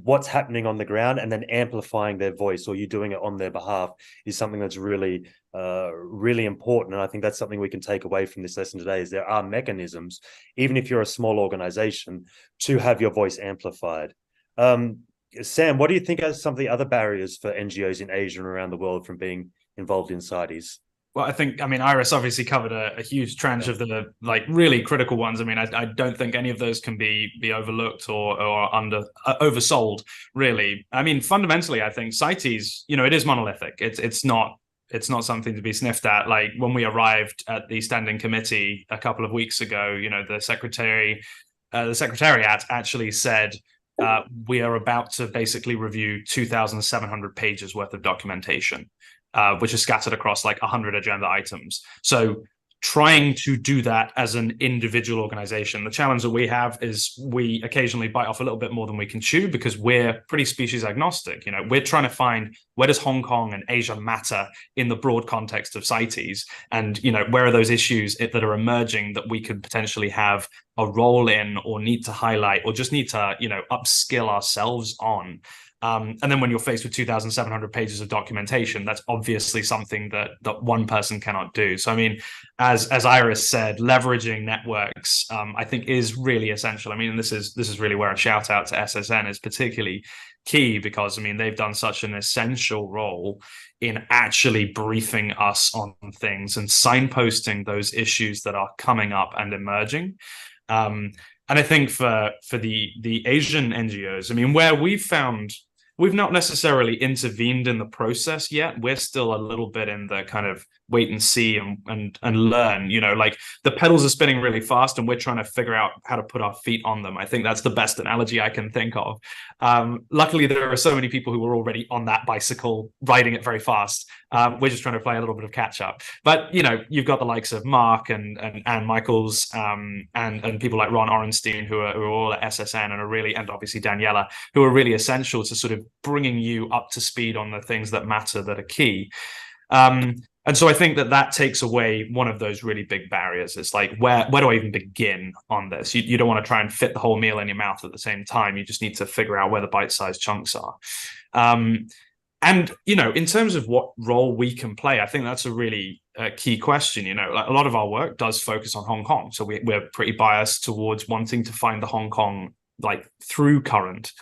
what's happening on the ground, and then amplifying their voice, or you doing it on their behalf, is something that's really, really important. And I think that's something we can take away from this lesson today, is there are mechanisms, even if you're a small organization, to have your voice amplified. Sam, what do you think are some of the other barriers for NGOs in Asia and around the world from being involved in CITES? Well, I mean, Iris obviously covered a huge tranche of the really critical ones. I mean, I don't think any of those can be overlooked or oversold, really. I mean, fundamentally, I think CITES, it is monolithic. It's not something to be sniffed at. Like when we arrived at the standing committee a couple of weeks ago, the secretariat actually said, we are about to basically review 2,700 pages worth of documentation, which is scattered across 100 agenda items. So trying to do that as an individual organization, the challenge that we have is we occasionally bite off a little bit more than we can chew, because we're pretty species agnostic. We're trying to find, where does Hong Kong and Asia matter in the broad context of CITES, and where are those issues that are emerging that we could potentially have a role in, or need to highlight, or just need to upskill ourselves on. And then when you're faced with 2,700 pages of documentation, that's obviously something that one person cannot do. So, I mean, as Iris said, leveraging networks, I think, is really essential. I mean, this is really where a shout out to SSN is particularly key, because, I mean, they've done such an essential role in actually briefing us on things and signposting those issues that are coming up and emerging. And I think for the Asian NGOs, I mean, where we've not necessarily intervened in the process yet. We're still a little bit in the kind of wait and see and learn, the pedals are spinning really fast and we're trying to figure out how to put our feet on them. I think that's the best analogy I can think of. Luckily, there are so many people who are already on that bicycle, riding it very fast. We're just trying to play a little bit of catch up. But, you've got the likes of Mark and Anne Michaels, and people like Ron Orenstein, who are all at SSN and are really, and obviously Daniela, who are really essential to sort of bringing you up to speed on the things that matter, that are key. And so I think that takes away one of those really big barriers. It's like, where do I even begin on this? You don't want to try and fit the whole meal in your mouth at the same time. You just need to figure out where the bite-sized chunks are. And, in terms of what role we can play, I think that's a really key question. A lot of our work does focus on Hong Kong. So we're pretty biased towards wanting to find the Hong Kong, through current.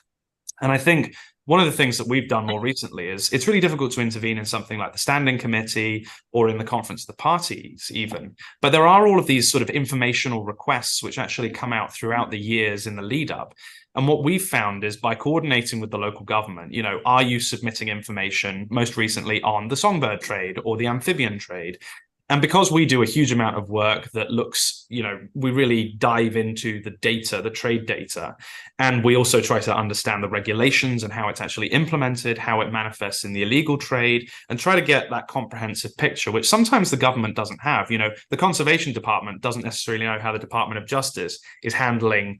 And I think one of the things that we've done more recently is it's really difficult to intervene in something like the Standing Committee or in the Conference of the Parties even. But there are all of these sort of informational requests which actually come out throughout the years in the lead up. And what we've found is, by coordinating with the local government, are you submitting information most recently on the songbird trade or the amphibian trade? And because we do a huge amount of work that looks, we really dive into the data, the trade data, and we also try to understand the regulations and how it's actually implemented, how it manifests in the illegal trade, and try to get that comprehensive picture, which sometimes the government doesn't have. The Conservation Department doesn't necessarily know how the Department of Justice is handling,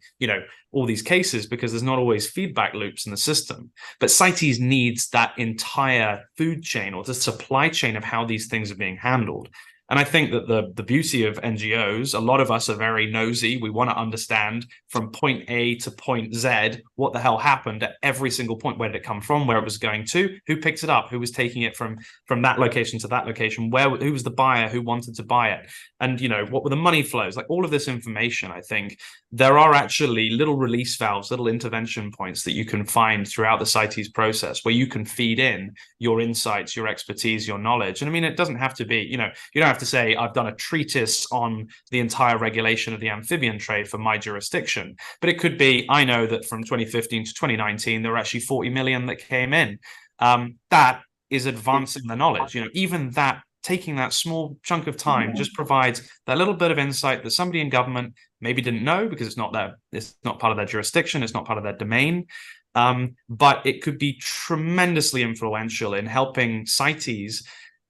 all these cases, because there's not always feedback loops in the system. But CITES needs that entire food chain, or the supply chain of how these things are being handled. And I think that the beauty of NGOs, a lot of us are very nosy. We want to understand from point A to point Z what the hell happened at every single point. Where did it come from? Where it was going to? Who picked it up? Who was taking it from that location to that location? Who was the buyer? Who wanted to buy it? And what were the money flows? All of this information, I think there are actually little release valves, little intervention points that you can find throughout the CITES process where you can feed in your insights, your expertise, your knowledge. And I mean, it doesn't have to be, you don't have to say, I've done a treatise on the entire regulation of the amphibian trade for my jurisdiction. But it could be, I know that from 2015 to 2019, there were actually 40 million that came in. That is advancing the knowledge. Even that, taking that small chunk of time just provides that little bit of insight that somebody in government maybe didn't know because it's not part of their jurisdiction, it's not part of their domain. But it could be tremendously influential in helping CITES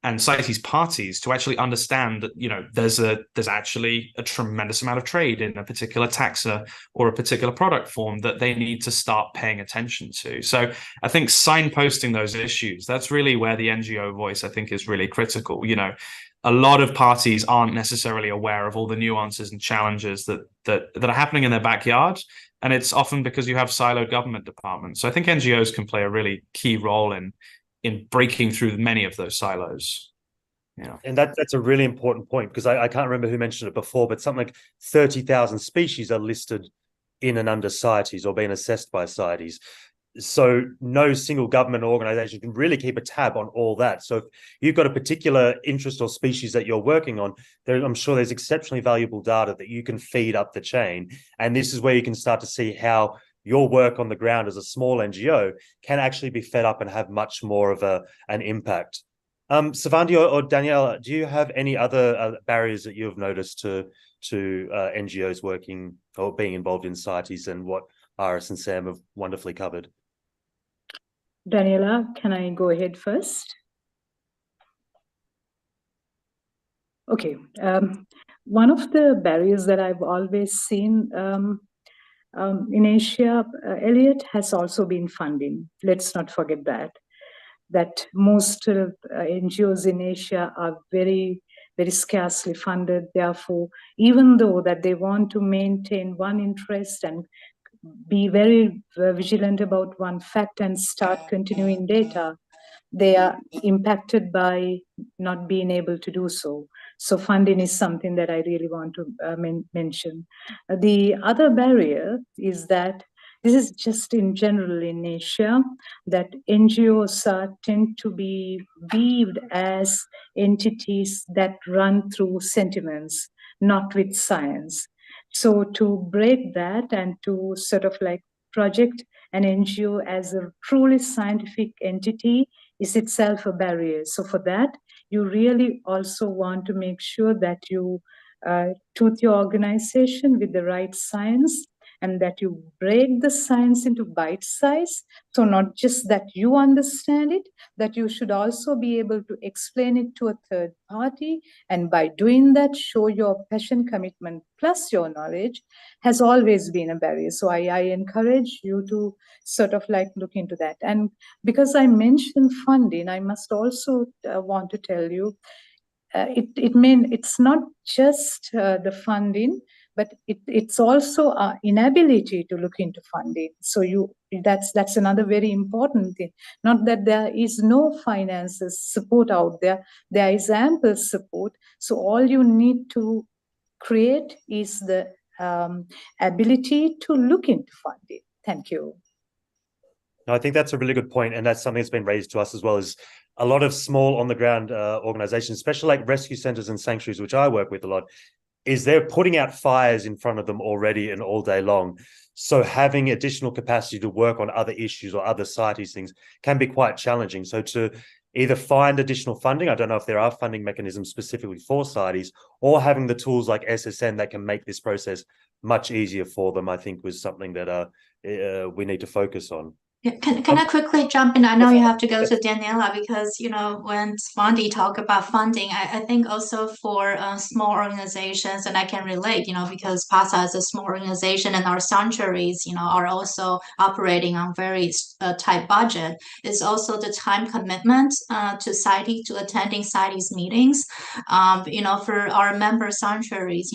and CITES parties to actually understand that, there's actually a tremendous amount of trade in a particular taxa or a particular product form that they need to start paying attention to. So I think signposting those issues, that's really where the NGO voice, I think, is really critical. A lot of parties aren't necessarily aware of all the nuances and challenges that are happening in their backyard. And it's often because you have siloed government departments. So I think NGOs can play a really key role in breaking through many of those silos. And that's a really important point, because I can't remember who mentioned it before, but something like 30,000 species are listed in and under CITES or being assessed by CITES. So no single government organization can really keep a tab on all that. So if you've got a particular interest or species that you're working on, I'm sure there's exceptionally valuable data that you can feed up the chain. And this is where you can start to see how your work on the ground as a small NGO can actually be fed up and have much more of an impact. Savandi or Daniela, do you have any other barriers that you have noticed to NGOs working or being involved in CITES and what Iris and Sam have wonderfully covered? Daniela, can I go ahead first? Okay. One of the barriers that I've always seen in Asia, Elliot, has also been funding. Let's not forget that most NGOs in Asia are very, very scarcely funded. Therefore, even though that they want to maintain one interest and be very vigilant about one fact and start continuing data, they are impacted by not being able to do so. So funding is something that I really want to mention. The other barrier is that this is just in general in Asia, that NGOs tend to be viewed as entities that run through sentiments, not with science. So to break that and to sort of like project an NGO as a truly scientific entity is itself a barrier. So for that, you really also want to make sure that you tooth your organization with the right science, and that you break the science into bite size. So not just that you understand it, that you should also be able to explain it to a third party. And by doing that, show your passion, commitment, plus your knowledge has always been a barrier. So I encourage you to sort of like look into that. And because I mentioned funding, I must also want to tell you, it's not just the funding, but it's also our inability to look into funding. So that's another very important thing. Not that there is no finances support out there is ample support. So all you need to create is the ability to look into funding. Thank you. No, I think that's a really good point, and that's something that's been raised to us as well, as a lot of small on-the-ground organizations, especially like rescue centers and sanctuaries, which I work with a lot, is they're putting out fires in front of them already and all day long. So having additional capacity to work on other issues or other CITES things can be quite challenging. So to either find additional funding, I don't know if there are funding mechanisms specifically for CITES, or having the tools like SSN that can make this process much easier for them, I think was something that we need to focus on. Yeah, can I quickly jump in? I know you have to go to Daniela, because, when Svandi talked about funding, I think also for small organizations, and I can relate, because PASA is a small organization and our sanctuaries, are also operating on very tight budget. It's also the time commitment to CITES, to attending CITES meetings. For our member sanctuaries,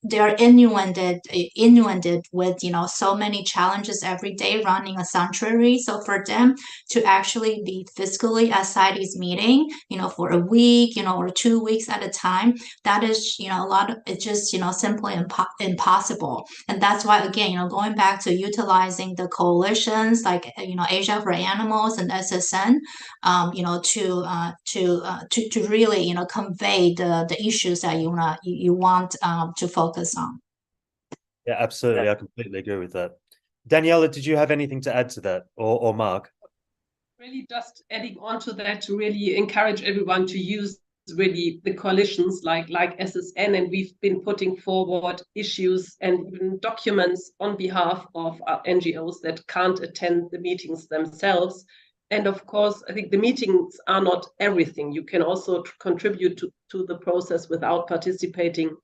they are inundated with, so many challenges every day running a sanctuary. country. So for them to actually be physically at CITES meeting, for a week, or 2 weeks at a time, that is, it's just, simply impossible. And that's why, again, going back to utilizing the coalitions like, Asia for Animals and SSN, to really, convey the issues that you want to focus on. Yeah, absolutely. I completely agree with that. Daniela, did you have anything to add to that, or Mark? Really just adding on to that to really encourage everyone to use really the coalitions like SSN, and we've been putting forward issues and even documents on behalf of our NGOs that can't attend the meetings themselves. And of course, I think the meetings are not everything. You can also contribute to the process without participating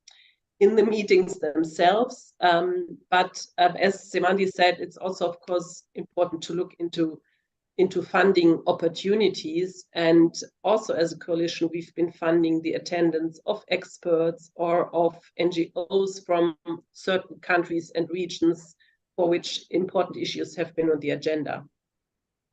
in the meetings themselves. But as Semandi said, it's also, of course, important to look into funding opportunities. And also as a coalition, we've been funding the attendance of experts or of NGOs from certain countries and regions for which important issues have been on the agenda.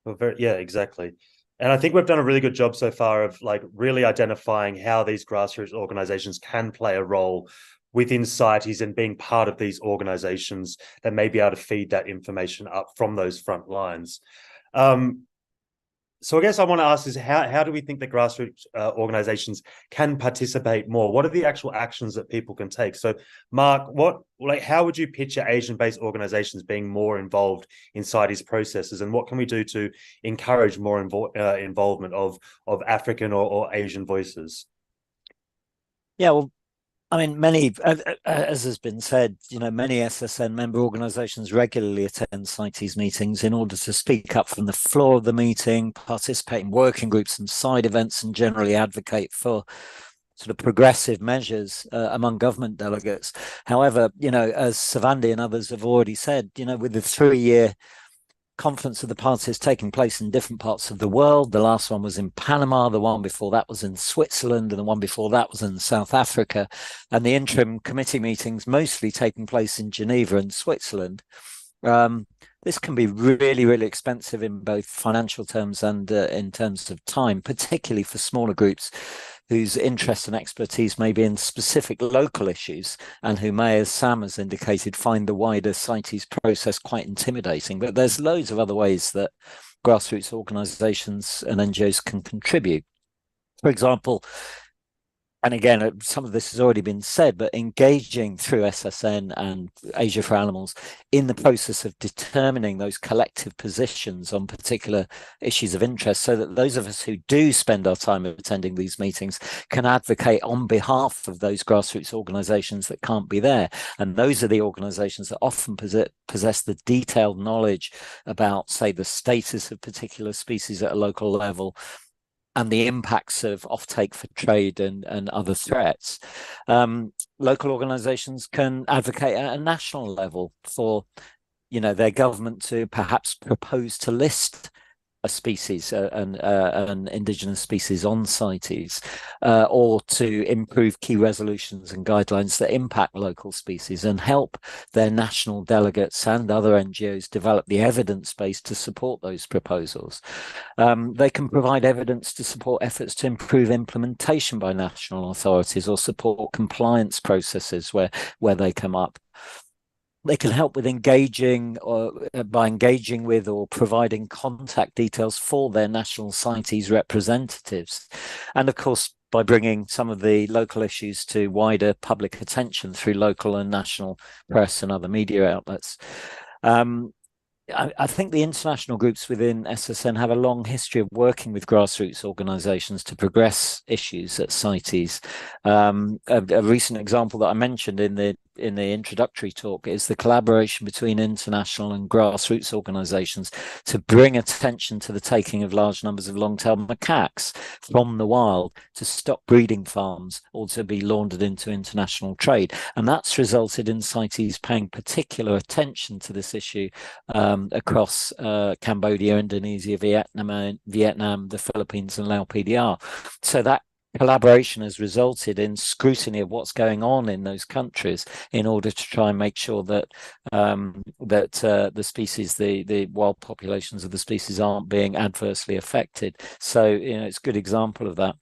Well, yeah, exactly. And I think we've done a really good job so far of like really identifying how these grassroots organizations can play a role within CITES and being part of these organizations that may be able to feed that information up from those front lines. So I guess I want to ask is how do we think the grassroots organizations can participate more? What are the actual actions that people can take? So Mark, how would you picture Asian-based organizations being more involved in CITES processes, and what can we do to encourage more involvement of African or Asian voices? Yeah, well, I mean, many, as has been said, many SSN member organizations regularly attend CITES meetings in order to speak up from the floor of the meeting, participate in working groups and side events, and generally advocate for sort of progressive measures among government delegates. However, as Savandi and others have already said, with the 3-year conference of the parties taking place in different parts of the world. The last one was in Panama, the one before that was in Switzerland, and the one before that was in South Africa. And the interim committee meetings mostly taking place in Geneva and Switzerland. This can be really, really expensive in both financial terms and in terms of time, particularly for smaller groups whose interest and expertise may be in specific local issues and who may, as Sam has indicated, find the wider CITES process quite intimidating. But there's loads of other ways that grassroots organizations and NGOs can contribute. For example, and again, some of this has already been said, but engaging through SSN and Asia for Animals in the process of determining those collective positions on particular issues of interest, so that those of us who do spend our time attending these meetings can advocate on behalf of those grassroots organizations that can't be there. And those are the organizations that often possess the detailed knowledge about, say, the status of particular species at a local level, and the impacts of offtake for trade and other threats. Local organizations can advocate at a national level for, their government to perhaps propose to list a species, an indigenous species on CITES, or to improve key resolutions and guidelines that impact local species and help their national delegates and other NGOs develop the evidence base to support those proposals. They can provide evidence to support efforts to improve implementation by national authorities or support compliance processes where they come up. They can help with engaging with or providing contact details for their national CITES representatives. And of course, by bringing some of the local issues to wider public attention through local and national press and other media outlets. I think the international groups within SSN have a long history of working with grassroots organizations to progress issues at CITES. A recent example that I mentioned in the introductory talk is the collaboration between international and grassroots organizations to bring attention to the taking of large numbers of long-tailed macaques from the wild to stop breeding farms or to be laundered into international trade. And that's resulted in CITES paying particular attention to this issue across Cambodia, Indonesia, Vietnam, the Philippines, and Laos PDR. So that collaboration has resulted in scrutiny of what's going on in those countries in order to try and make sure that the species, the wild populations of the species, aren't being adversely affected. So, it's a good example of that.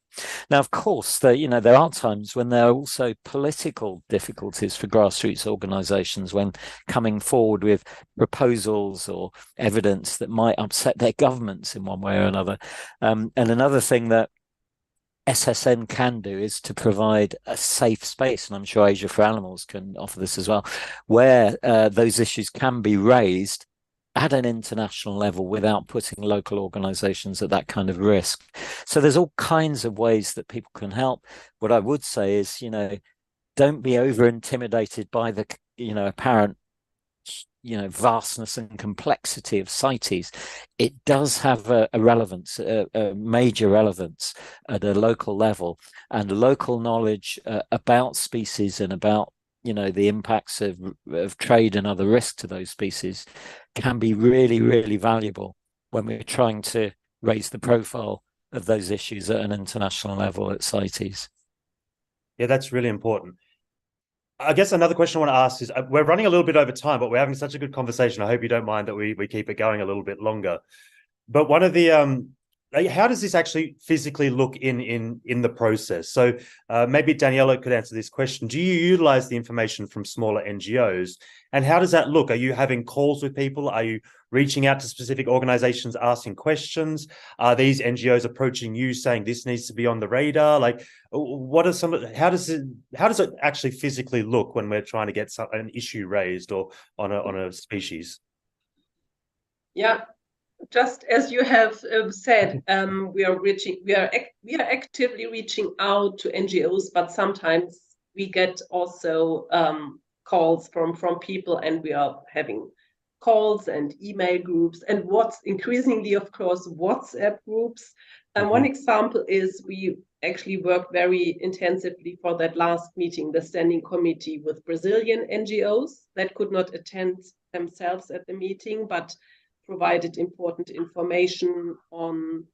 Now, of course, there are times when there are also political difficulties for grassroots organisations when coming forward with proposals or evidence that might upset their governments in one way or another. And another thing that SSN can do is to provide a safe space, and I'm sure Asia for Animals can offer this as well, where those issues can be raised at an international level without putting local organizations at that kind of risk. So there's all kinds of ways that people can help. What I would say is, don't be over intimidated by the, apparent, vastness and complexity of CITES. It does have a relevance, a major relevance at a local level, and local knowledge about species and about the impacts of trade and other risks to those species can be really, really valuable when we're trying to raise the profile of those issues at an international level at CITES. Yeah, that's really important. I guess another question I want to ask is, we're running a little bit over time, but we're having such a good conversation. I hope you don't mind that we keep it going a little bit longer. But one of the how does this actually physically look in the process? So maybe Daniela could answer this question. Do you utilize the information from smaller NGOs? And how does that look? Are you having calls with people? Are you reaching out to specific organizations, asking questions? Are these NGOs approaching you saying this needs to be on the radar? Like, what are how does it actually physically look when we're trying to get an issue raised or on a species? Yeah. Just as you have said, we are actively reaching out to NGOs, but sometimes we get also calls from people, and we are having calls and email groups, and what's increasingly, of course, WhatsApp groups. And one example is we actually worked very intensively for that last meeting, the standing committee, with Brazilian NGOs that could not attend themselves at the meeting, but provided important information on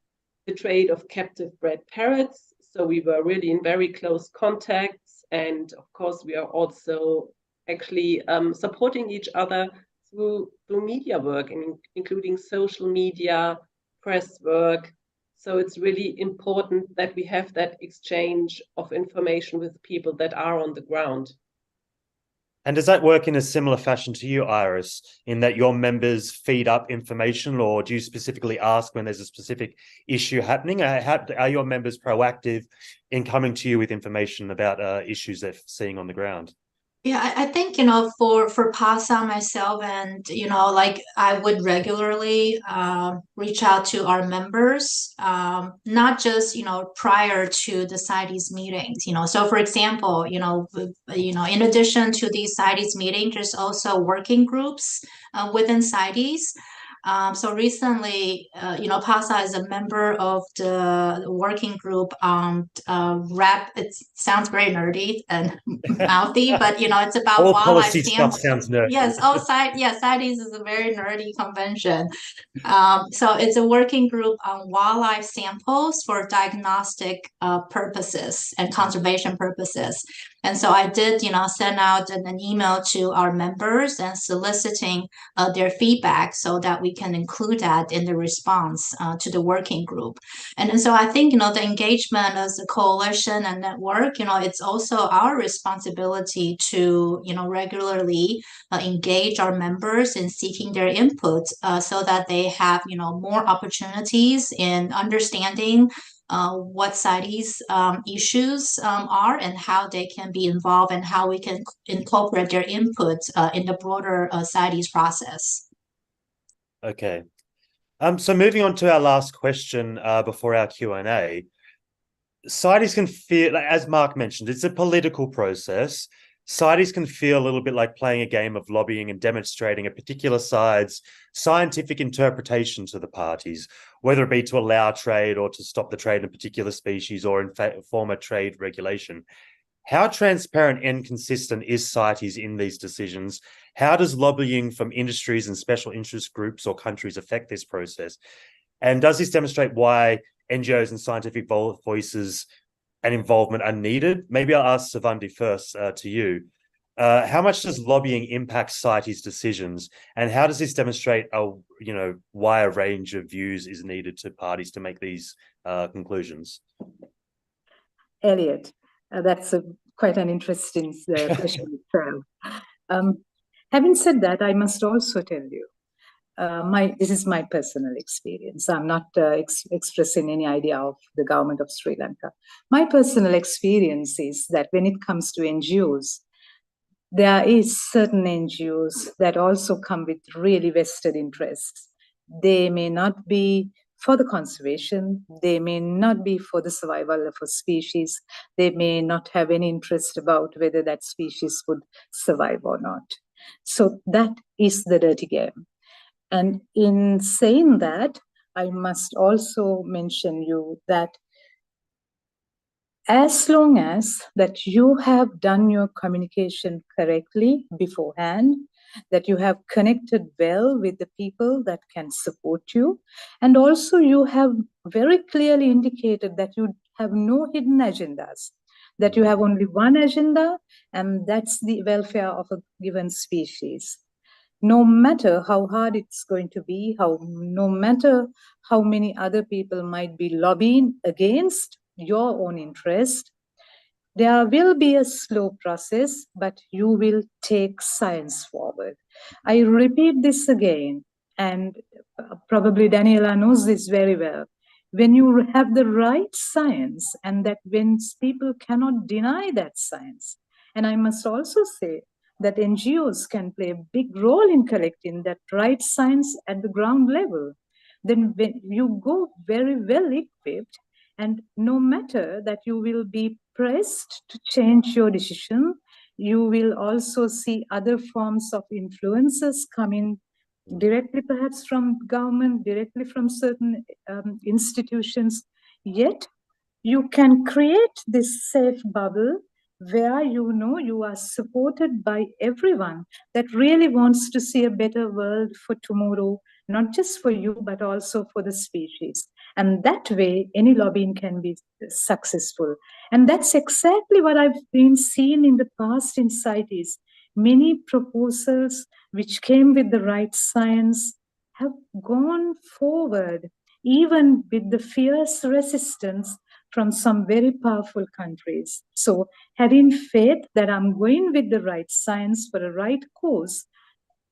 the trade of captive bred parrots. So we were really in very close contacts. And of course, we are also actually supporting each other through media work, including social media, press work. So it's really important that we have that exchange of information with people that are on the ground. And does that work in a similar fashion to you, Iris, in that your members feed up information, or do you specifically ask when there's a specific issue happening? Are your members proactive in coming to you with information about issues they're seeing on the ground? Yeah, I think, for PASA, myself, and, like, I would regularly reach out to our members, not just, prior to the CITES meetings, So, for example, in addition to these CITES meetings, there's also working groups within CITES. So recently, PASA is a member of the working group RAP. It sounds very nerdy and mouthy, but it's about all wildlife policy samples. stuff sounds nerdy. Yes, CITES is a very nerdy convention. So it's a working group on wildlife samples for diagnostic purposes and conservation purposes. And so I did, send out an email to our members and soliciting their feedback so that we can include that in the response to the working group. And so I think, the engagement as a coalition and network, it's also our responsibility to, regularly engage our members in seeking their input so that they have, more opportunities in understanding what CITES issues are and how they can be involved and how we can incorporate their input in the broader CITES process. Okay. So moving on to our last question before our Q&A, CITES can feel, as Mark mentioned, it's a political process. CITES can feel a little bit like playing a game of lobbying and demonstrating a particular side's scientific interpretation to the parties, whether it be to allow trade or to stop the trade in a particular species or in fact form a trade regulation. How transparent and consistent is CITES in these decisions? How does lobbying from industries and special interest groups or countries affect this process? And does this demonstrate why NGOs and scientific voices and involvement are needed. Maybe I'll ask Sivandi first to you. How much does lobbying impact CITES decisions, and how does this demonstrate a why a range of views is needed to parties to make these conclusions? Elliot, that's quite an interesting question itself. Having said that, I must also tell you, this is my personal experience. I'm not expressing any idea of the government of Sri Lanka. My personal experience is that when it comes to NGOs, there is certain NGOs that also come with really vested interests. They may not be for the conservation, they may not be for the survival of a species, they may not have any interest about whether that species would survive or not. So that is the dirty game. And in saying that, I must also mention you that as long as that you have done your communication correctly beforehand, that you have connected well with the people that can support you, and also you have very clearly indicated that you have no hidden agendas, that you have only one agenda, and that's the welfare of a given species. No matter how hard it's going to be, no matter how many other people might be lobbying against your own interest, there will be a slow process, but you will take science forward. I repeat this again, and probably Daniela knows this very well. When you have the right science, and that when people cannot deny that science, and I must also say that NGOs can play a big role in collecting that right science at the ground level, then when you go very well equipped, and no matter that you will be pressed to change your decision, you will also see other forms of influences coming directly perhaps from government, directly from certain institutions. Yet you can create this safe bubble where you are supported by everyone that really wants to see a better world for tomorrow, not just for you, but also for the species. And that way, any lobbying can be successful. And that's exactly what I've been seeing in the past in CITES. Many proposals which came with the right science have gone forward, even with the fierce resistance from some very powerful countries. So having faith that I'm going with the right science for the right cause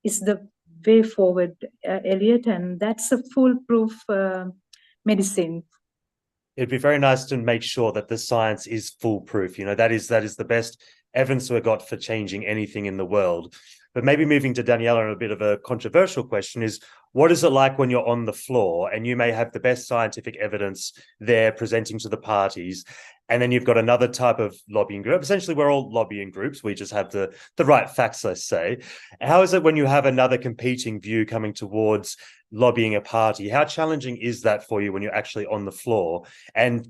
is the way forward, Elliot, and that's a foolproof medicine. It'd be very nice to make sure that the science is foolproof. That is the best evidence we've got for changing anything in the world. But maybe moving to Daniela on a bit of a controversial question is, what is it like when you're on the floor and you may have the best scientific evidence there presenting to the parties, and then you've got another type of lobbying group? Essentially, we're all lobbying groups. We just have the right facts, let's say. How is it when you have another competing view coming towards lobbying a party? How challenging is that for you when you're actually on the floor? And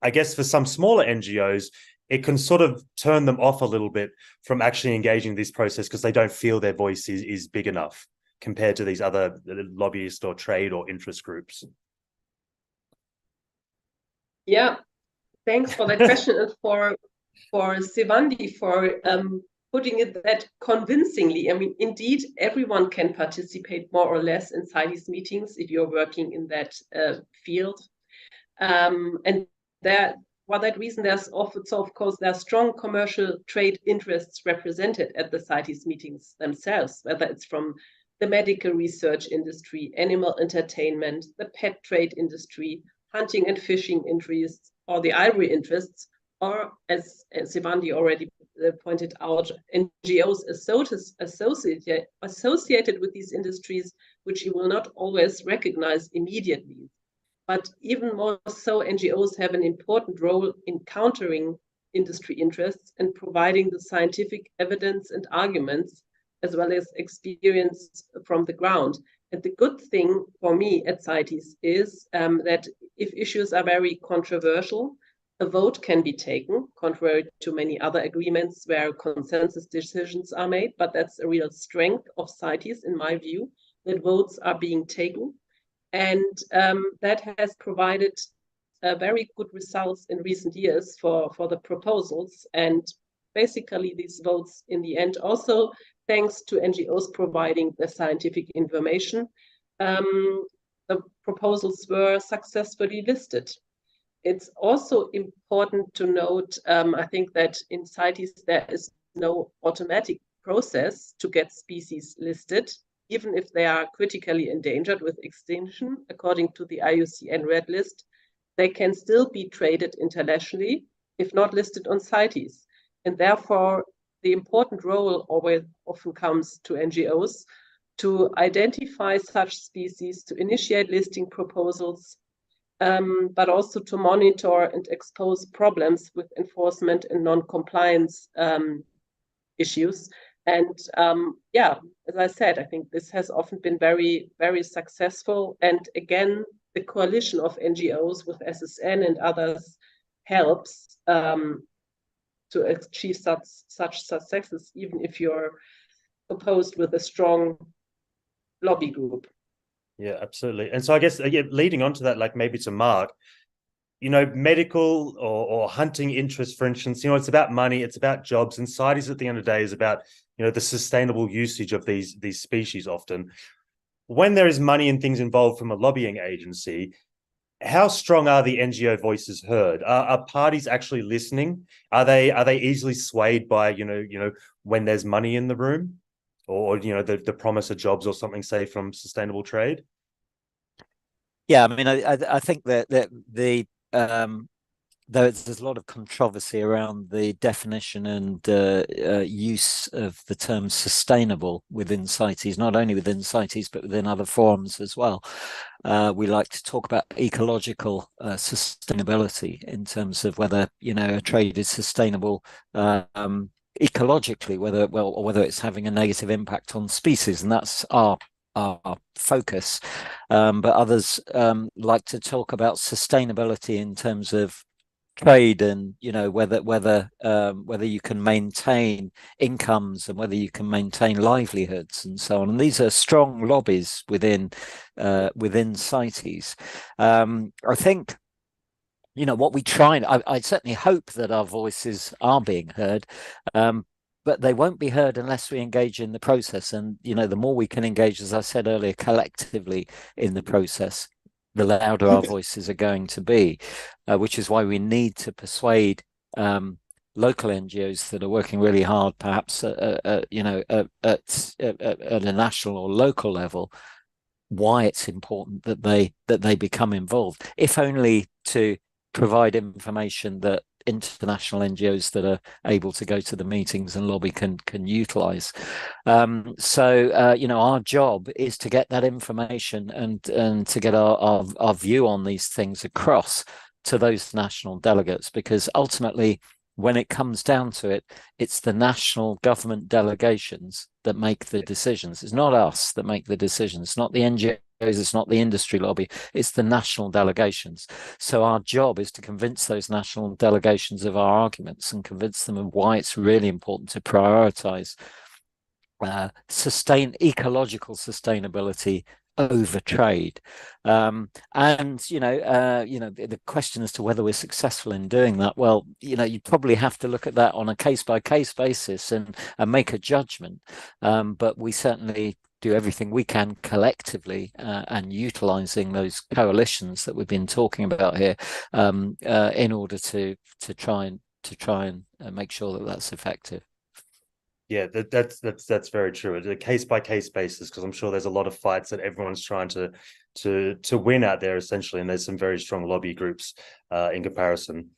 I guess for some smaller NGOs, it can sort of turn them off a little bit from actually engaging this process because they don't feel their voice is big enough compared to these other lobbyists or trade or interest groups. Yeah, thanks for that question and for Sivandi for putting it that convincingly. I mean, indeed, everyone can participate more or less in CITES meetings if you're working in that field. And for that reason, there are strong commercial trade interests represented at the CITES meetings themselves, whether it's from the medical research industry, animal entertainment, the pet trade industry, hunting and fishing interests, or the ivory interests, or as Sivandi already pointed out, NGOs associated with these industries, which you will not always recognize immediately. But even more so, NGOs have an important role in countering industry interests and providing the scientific evidence and arguments, as well as experience from the ground. And the good thing for me at CITES is that if issues are very controversial, a vote can be taken, contrary to many other agreements where consensus decisions are made. But that's a real strength of CITES, in my view, that votes are being taken. And that has provided very good results in recent years for the proposals. And basically these votes in the end, also thanks to NGOs providing the scientific information, the proposals were successfully listed. It's also important to note, I think, that in CITES there is no automatic process to get species listed, even if they are critically endangered with extinction. According to the IUCN Red List, they can still be traded internationally if not listed on CITES. And therefore, the important role often comes to NGOs to identify such species, to initiate listing proposals, but also to monitor and expose problems with enforcement and non-compliance issues. And yeah, as I said, I think this has often been very, very successful. And again, the coalition of NGOs with SSN and others helps to achieve such successes, even if you're opposed with a strong lobby group. Yeah, absolutely. And so I guess leading on to that, like maybe to Mark, medical or hunting interests, for instance, it's about money, it's about jobs, and CITES at the end of the day is about, the sustainable usage of these species often. When there is money and things involved from a lobbying agency, how strong are the NGO voices heard? Are parties actually listening? Are they easily swayed by, when there's money in the room? Or the promise of jobs or something, say, from sustainable trade? Yeah, I mean, I think that there's a lot of controversy around the definition and use of the term sustainable within CITES, not only within CITES, but within other forums as well. We like to talk about ecological sustainability in terms of whether, a trade is sustainable ecologically, whether it's having a negative impact on species, and that's our focus. But others like to talk about sustainability in terms of trade and whether you can maintain incomes and whether you can maintain livelihoods and so on. And these are strong lobbies within CITES. I think what we try, and I certainly hope that our voices are being heard, but they won't be heard unless we engage in the process. And the more we can engage, as I said earlier, collectively in the process, the louder our voices are going to be, which is why we need to persuade local NGOs that are working really hard, perhaps at a national or local level, why it's important that they become involved, if only to provide information that international NGOs that are able to go to the meetings and lobby can utilize. So our job is to get that information and to get our view on these things across to those national delegates, because ultimately, when it comes down to it, it's the national government delegations that make the decisions. It's not us that make the decisions. It's not the NGOs, it's not the industry lobby, it's the national delegations. So our job is to convince those national delegations of our arguments and convince them of why it's really important to prioritize ecological sustainability over trade. And the question as to whether we're successful in doing that, well, you probably have to look at that on a case-by-case basis and make a judgment. But we certainly do everything we can collectively and utilizing those coalitions that we've been talking about here in order to try and make sure that that's effective. Yeah, that's very true. It's a case-by-case basis, because I'm sure there's a lot of fights that everyone's trying to win out there, essentially, and there's some very strong lobby groups in comparison.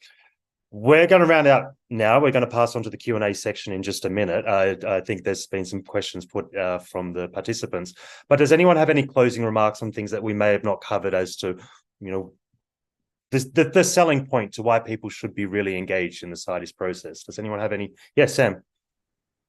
We're going to round out now. We're going to pass on to the Q&A section in just a minute. I think there's been some questions put from the participants. But does anyone have any closing remarks on things that we may have not covered as to, the selling point to why people should be really engaged in the CITES process? Does anyone have any? Yes, Sam.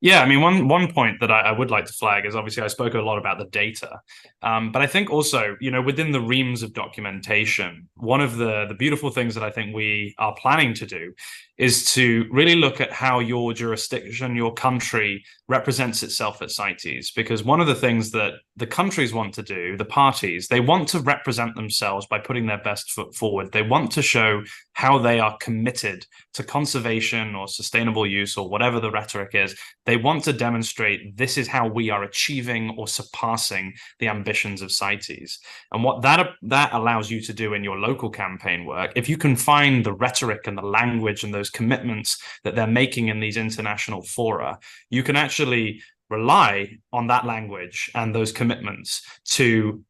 Yeah, I mean, one point that I would like to flag is, obviously I spoke a lot about the data, but I think also, within the reams of documentation, one of the beautiful things that I think we are planning to do is to really look at how your jurisdiction, your country represents itself at CITES. Because one of the things that the countries want to do, the parties, they want to represent themselves by putting their best foot forward. They want to show how they are committed to conservation or sustainable use or whatever the rhetoric is. They want to demonstrate this is how we are achieving or surpassing the ambitions of CITES. And what that allows you to do in your local campaign work, if you can find the rhetoric and the language and those commitments that they're making in these international fora, you can actually rely on that language and those commitments to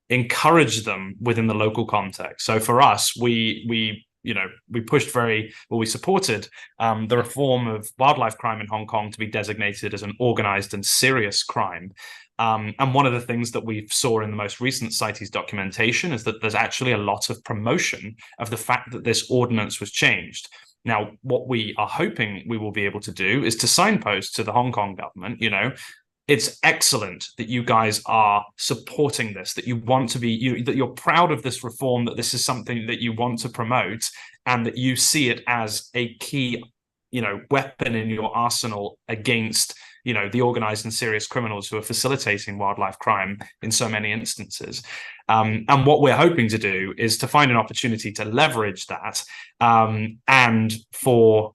encourage them within the local context. So for us, we supported the reform of wildlife crime in Hong Kong to be designated as an organized and serious crime. And one of the things that we saw in the most recent CITES documentation is that there's actually a lot of promotion of the fact that this ordinance was changed. Now, what we are hoping we will be able to do is to signpost to the Hong Kong government, it's excellent that you guys are supporting this, that you want to be, that you're proud of this reform, that this is something that you want to promote, and that you see it as a key, weapon in your arsenal against, the organized and serious criminals who are facilitating wildlife crime in so many instances. And what we're hoping to do is to find an opportunity to leverage that, and for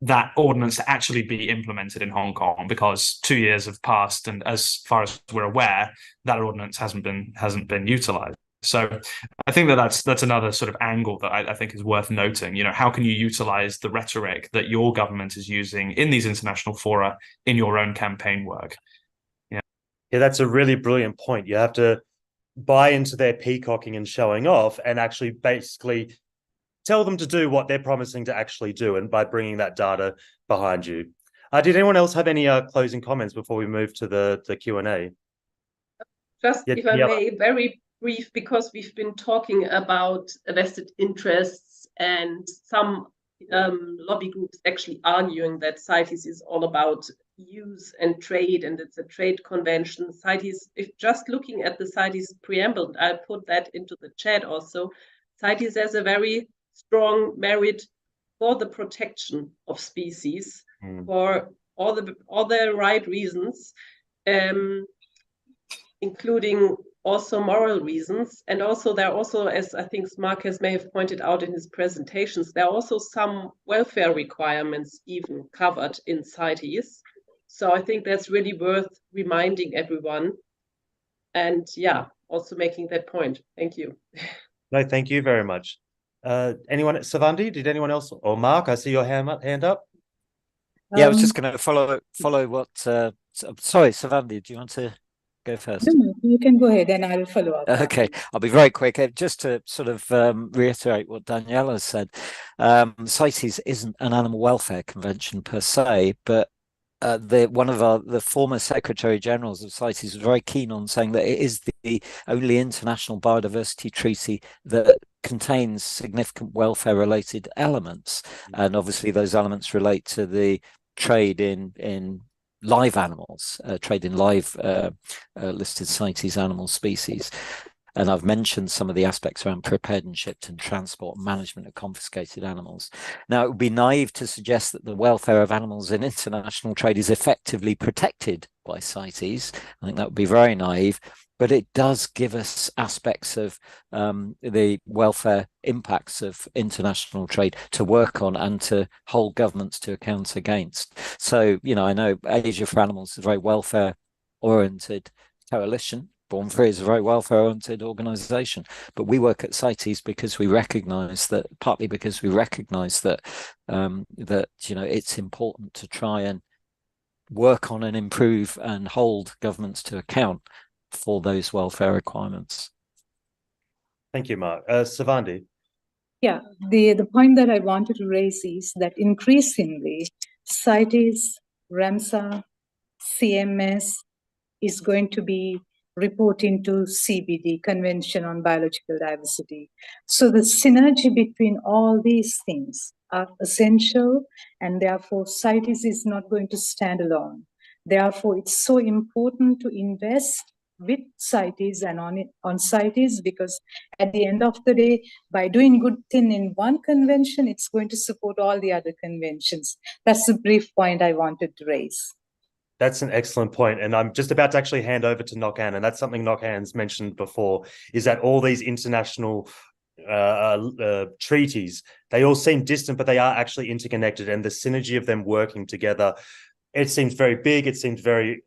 that ordinance to actually be implemented in Hong Kong, because 2 years have passed, and as far as we're aware, that ordinance hasn't been utilized. So I think that's another sort of angle that I think is worth noting. How can you utilize the rhetoric that your government is using in these international fora in your own campaign work? Yeah, that's a really brilliant point. You have to buy into their peacocking and showing off, and actually basically tell them to do what they're promising to actually do, and by bringing that data behind you. Did anyone else have any closing comments before we move to the Q&A? Just, if I may, very brief, because we've been talking about vested interests and some lobby groups actually arguing that CITES is all about use and trade, and it's a trade convention. CITES, if just looking at the CITES preamble, I'll put that into the chat also, CITES has a very strong merit for the protection of species for all the right reasons, including also moral reasons. And also there are also, as I think Marcus may have pointed out in his presentations, there are also some welfare requirements even covered in CITES. So I think that's really worth reminding everyone. And yeah, also making that point. Thank you. No, thank you very much. Anyone, Savandi, did anyone else, or Mark, I see your hand up. Yeah, I was just going to follow what, sorry, Savandi, do you want to go first? No, you can go ahead and I'll follow up. Okay, I'll be very quick. Just to sort of reiterate what Daniela said, CITES isn't an animal welfare convention per se, but one of the former Secretary Generals of CITES was very keen on saying that it is the only international biodiversity treaty that contains significant welfare related elements, and obviously those elements relate to the trade in live animals, trade in live listed CITES animal species. And I've mentioned some of the aspects around prepared and shipped and transport and management of confiscated animals. Now, it would be naive to suggest that the welfare of animals in international trade is effectively protected by CITES. I think that would be very naive, but it does give us aspects of the welfare impacts of international trade to work on and to hold governments to account against. So, I know Asia for Animals is a very welfare-oriented coalition. Born Free is a very welfare-oriented organisation, but we work at CITES because we recognise that, partly because we recognise that it's important to try and work on and improve and hold governments to account for those welfare requirements. Thank you, Mark. Savandi. Yeah, the point that I wanted to raise is that increasingly CITES, RAMSA, CMS is going to be reporting to CBD, Convention on Biological Diversity. So the synergy between all these things are essential, and therefore CITES is not going to stand alone. Therefore, it's so important to invest with CITES and on CITES, because at the end of the day, by doing good thing in one convention, it's going to support all the other conventions. That's the brief point I wanted to raise. That's an excellent point. And I'm just about to actually hand over to Nok-An, and that's something Nok-An's mentioned before, is that all these international treaties, they all seem distant, but they are actually interconnected, and the synergy of them working together, it seems very big, it seems very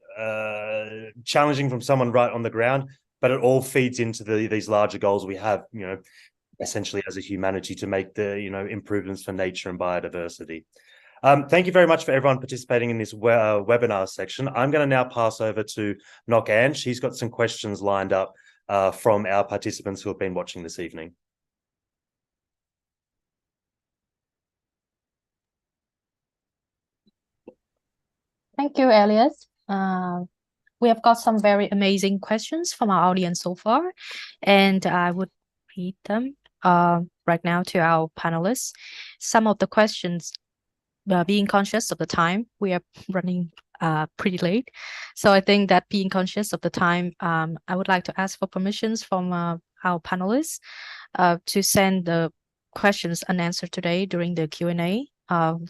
challenging from someone right on the ground, but it all feeds into these larger goals we have, you know, essentially as a humanity, to make the, you know, improvements for nature and biodiversity. Thank you very much for everyone participating in this webinar section. I'm going to now pass over to Nok-An. She's got some questions lined up from our participants who have been watching this evening. Thank you, Elliot. We have got some very amazing questions from our audience so far, and I would read them right now to our panelists. Some of the questions, being conscious of the time, we are running pretty late. So I think that being conscious of the time, I would like to ask for permissions from our panelists to send the questions unanswered today during the Q&A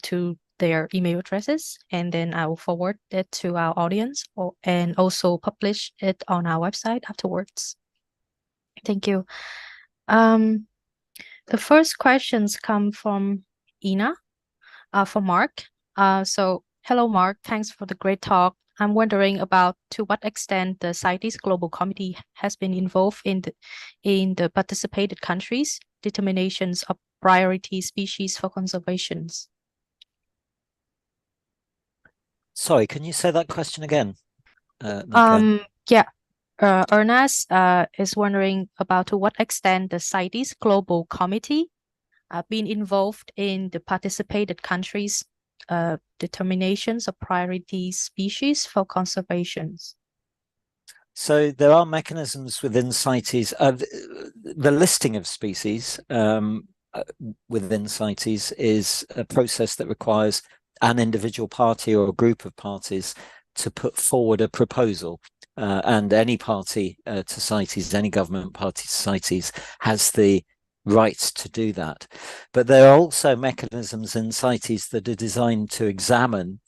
to their email addresses, and then I will forward it to our audience and also publish it on our website afterwards. Thank you. The first questions come from Ina, from Mark. So, hello, Mark. Thanks for the great talk. I'm wondering about to what extent the CITES Global Committee has been involved in the participated countries' determinations of priority species for conservation. Sorry, can you say that question again? Yeah. Ernest is wondering about to what extent the CITES Global Committee been involved in the participated countries' determinations of priority species for conservation. So there are mechanisms within CITES. The listing of species within CITES is a process that requires an individual party or a group of parties to put forward a proposal. And any party to CITES, any government party to CITES, has the right to do that. But there are also mechanisms in CITES that are designed to examine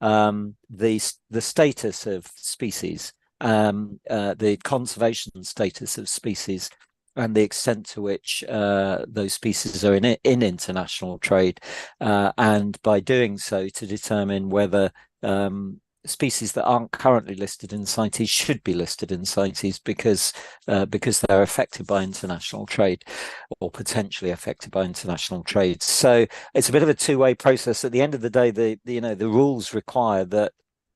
the status of species, the conservation status of species, and the extent to which those species are in international trade, and by doing so to determine whether species that aren't currently listed in CITES should be listed in CITES because they're affected by international trade or potentially affected by international trade. So it's a bit of a two-way process. At the end of the day, the rules require that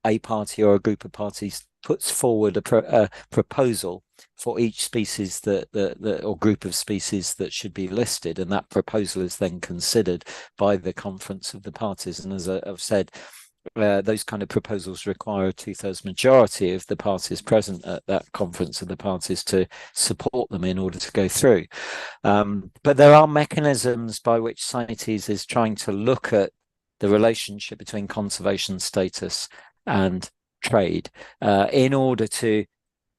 a party or a group of parties puts forward a proposal for each species or group of species that should be listed, and that proposal is then considered by the conference of the parties. And as I've said, those kind of proposals require a 2/3 majority of the parties present at that conference of the parties to support them in order to go through. But there are mechanisms by which CITES is trying to look at the relationship between conservation status and trade in order to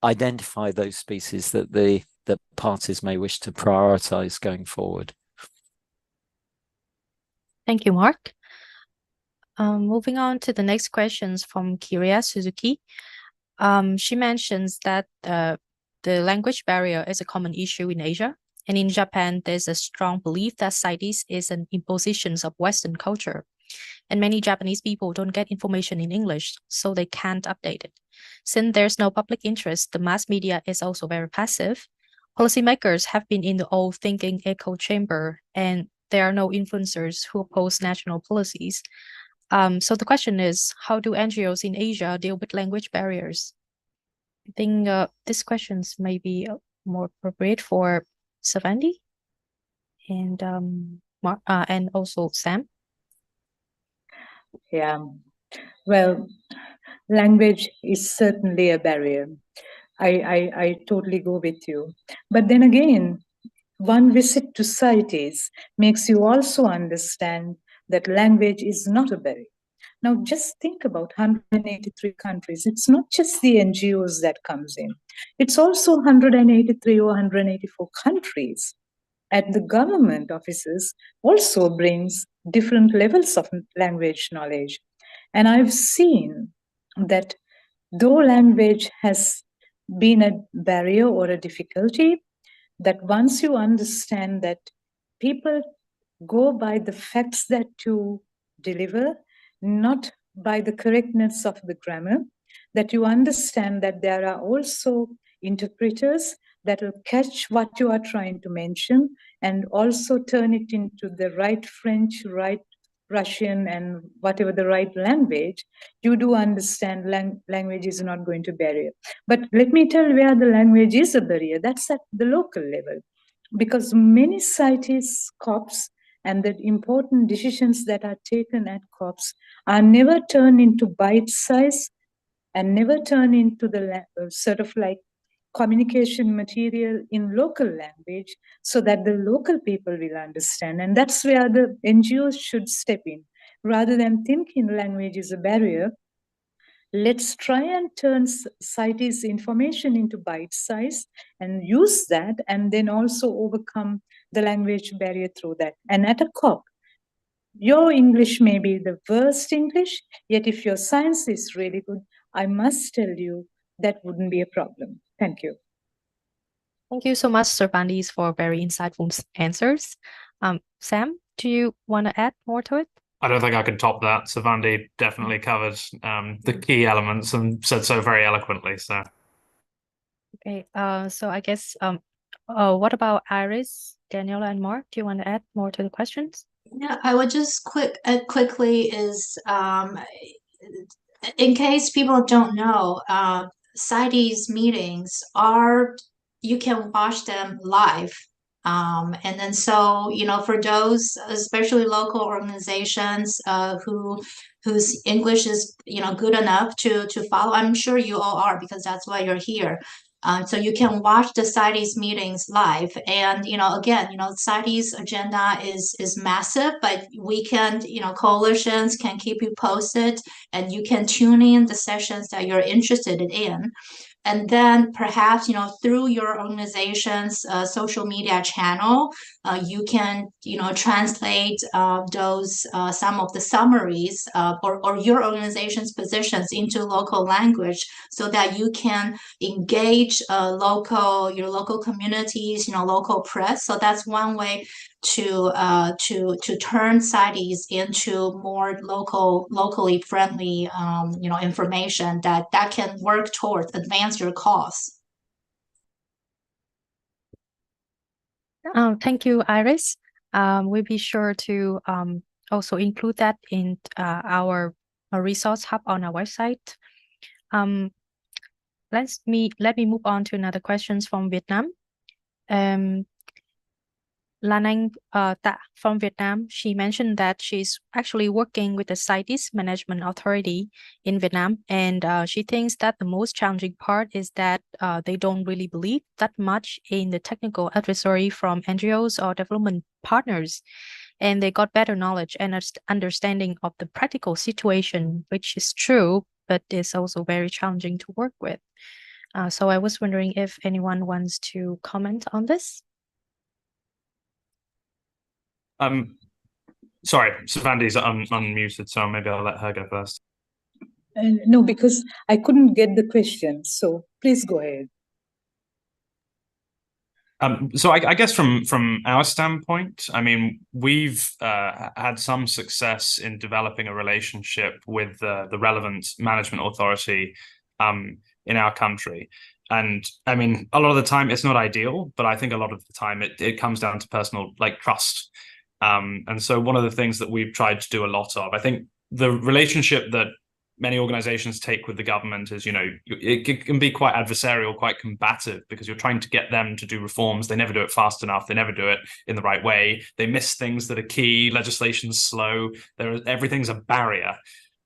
identify those species that the parties may wish to prioritize going forward. Thank you, Mark. Moving on to the next questions from Kiria Suzuki. She mentions that the language barrier is a common issue in Asia, and in Japan, there's a strong belief that CITES is an imposition of Western culture, and many Japanese people don't get information in English, so they can't update it. Since there's no public interest, the mass media is also very passive. Policymakers have been in the old thinking echo chamber, and there are no influencers who oppose national policies. So the question is, how do NGOs in Asia deal with language barriers? I think these questions may be more appropriate for Savandi and Mark, and also Sam. Yeah, well, language is certainly a barrier. I totally go with you. But then again, one visit to CITES makes you also understand that language is not a barrier. Now, just think about 183 countries. It's not just the NGOs that comes in. It's also 183 or 184 countries. And the government offices also brings different levels of language knowledge. And I've seen that though language has been a barrier or a difficulty, that once you understand that people go by the facts that you deliver, not by the correctness of the grammar, that you understand that there are also interpreters that will catch what you are trying to mention and also turn it into the right French, right Russian, and whatever the right language, you do understand language is not going to be a barrier. But let me tell you where the language is a barrier. That's at the local level. Because many CITES COPs and the important decisions that are taken at COPs are never turned into bite size and never turned into the sort of like communication material in local language so that the local people will understand. And that's where the NGOs should step in. Rather than thinking language is a barrier, let's try and turn CITES information into bite size and use that, and then also overcome the language barrier through that. And at a COP, your English may be the worst English, yet if your science is really good, I must tell you that wouldn't be a problem. Thank you. Thank you so much, Sir Bandis, for very insightful answers. Sam, do you want to add more to it? I don't think I can top that. Savandi definitely covered the key elements and said so very eloquently. So, okay. So I guess what about Iris, Daniela, and Mark? Do you want to add more to the questions? Yeah, I would just quickly is in case people don't know, CITES meetings are, you can watch them live. And then so, you know, for those, especially local organizations whose English is, you know, good enough to follow, I'm sure you all are, because that's why you're here. So you can watch the CITES meetings live. And, you know, again, you know, CITES agenda is massive, but we can, you know, coalitions can keep you posted, and you can tune in the sessions that you're interested in. And then perhaps, you know, through your organization's social media channel, you can, you know, translate those some of the summaries or your organization's positions into local language, so that you can engage your local communities, you know, local press. So that's one way to turn CITES into more locally friendly, you know, information that can work towards advance your cause. Thank you, Iris. We'll be sure to also include that in our resource hub on our website. Let me move on to another questions from Vietnam. Lan Anh Ta from Vietnam, she mentioned that she's actually working with the CITES Management Authority in Vietnam, and she thinks that the most challenging part is that they don't really believe that much in the technical advisory from NGOs or development partners, and they got better knowledge and understanding of the practical situation, which is true, but is also very challenging to work with. So I was wondering if anyone wants to comment on this. Sorry, Savandi's unmuted, so maybe I'll let her go first. No, because I couldn't get the question, so please go ahead. So I guess from our standpoint, I mean, we've had some success in developing a relationship with the relevant management authority in our country. And I mean, a lot of the time it's not ideal, but I think a lot of the time it comes down to personal, like, trust. And so one of the things that we've tried to do a lot of, I think the relationship that many organizations take with the government is, you know, it can be quite adversarial, quite combative, because you're trying to get them to do reforms. They never do it fast enough. They never do it in the right way. They miss things that are key. Legislation's slow. Everything's a barrier.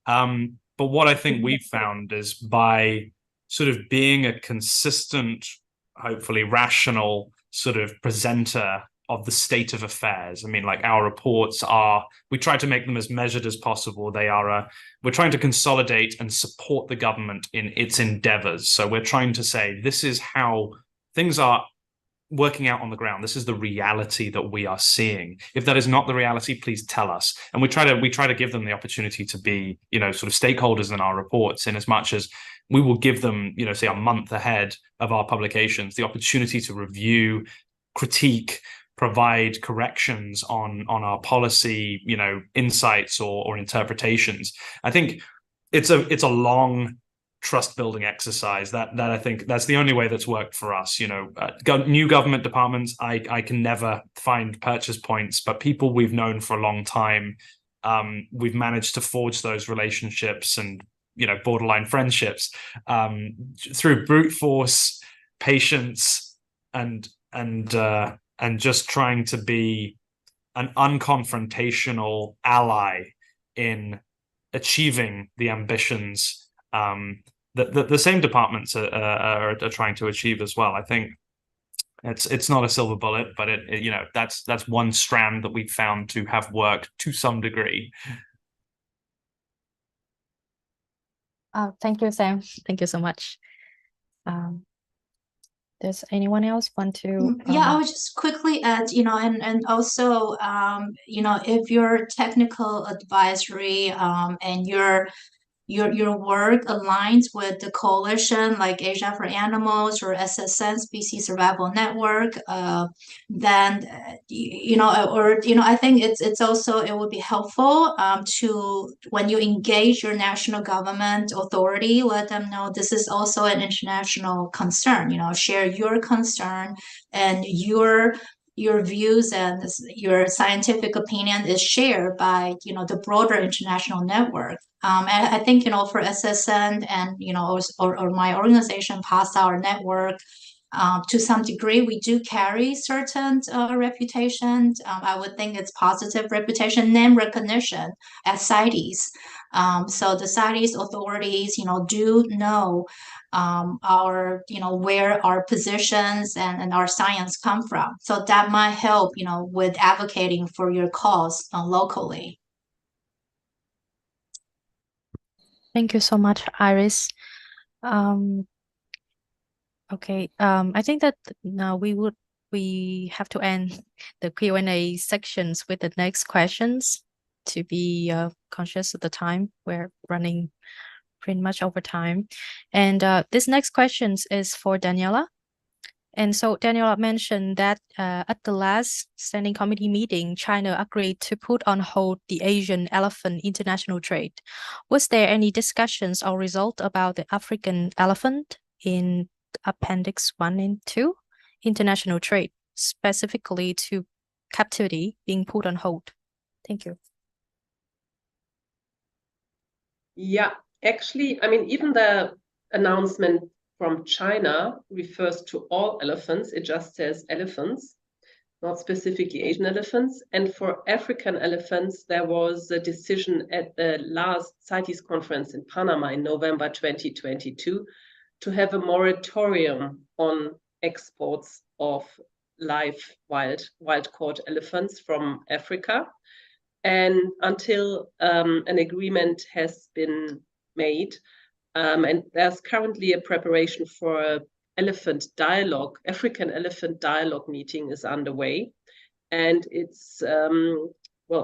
But what I think we've found is by sort of being a consistent, hopefully rational sort of presenter the state of affairs. I mean, like, our reports are, we try to make them as measured as possible. We're trying to consolidate and support the government in its endeavors. So we're trying to say, this is how things are working out on the ground. This is the reality that we are seeing. If that is not the reality, please tell us. And we try to give them the opportunity to be, sort of stakeholders in our reports, in as much as we will give them, say, a month ahead of our publications, the opportunity to review, critique, provide corrections on our policy, insights or interpretations. I think it's a long trust building exercise that I think that's the only way that's worked for us. New government departments, I can never find purchase points, but people we've known for a long time, we've managed to forge those relationships and borderline friendships through brute force, patience, and just trying to be an unconfrontational ally in achieving the ambitions that the same departments are trying to achieve as well. I think it's not a silver bullet, but that's one strand that we've found to have worked to some degree. Thank you, Sam. Thank you so much. Does anyone else want to? Yeah, I would just quickly add, and also, if your technical advisory and your work aligns with the coalition like Asia for Animals or SSN Species Survival Network, then I think it's also, it would be helpful to, when you engage your national government authority, let them know this is also an international concern. Share your concern and your views, and your scientific opinion is shared by the broader international network. And I think for SSN and or my organization, past our network, to some degree we do carry certain reputation. I would think it's positive reputation, name recognition at CITES. So the CITES authorities do know our where our positions and our science come from, so that might help with advocating for your cause locally. Thank you so much, Iris. Okay, I think that now we have to end the Q&A sections with the next questions, to be conscious of the time. We're running pretty much over time. And this next question is for Daniela. And so Daniela mentioned that at the last Standing Committee meeting, China agreed to put on hold the Asian elephant international trade. Was there any discussions or result about the African elephant in Appendix 1 and 2, international trade, specifically to captivity, being put on hold? Thank you. Yeah, actually, I mean, even the announcement from China refers to all elephants. It just says elephants, not specifically Asian elephants. And for African elephants, there was a decision at the last CITES conference in Panama in November 2022 to have a moratorium on exports of live wild-caught elephants from Africa. And until an agreement has been made, and there's currently a preparation for an African elephant dialogue meeting is underway. And it's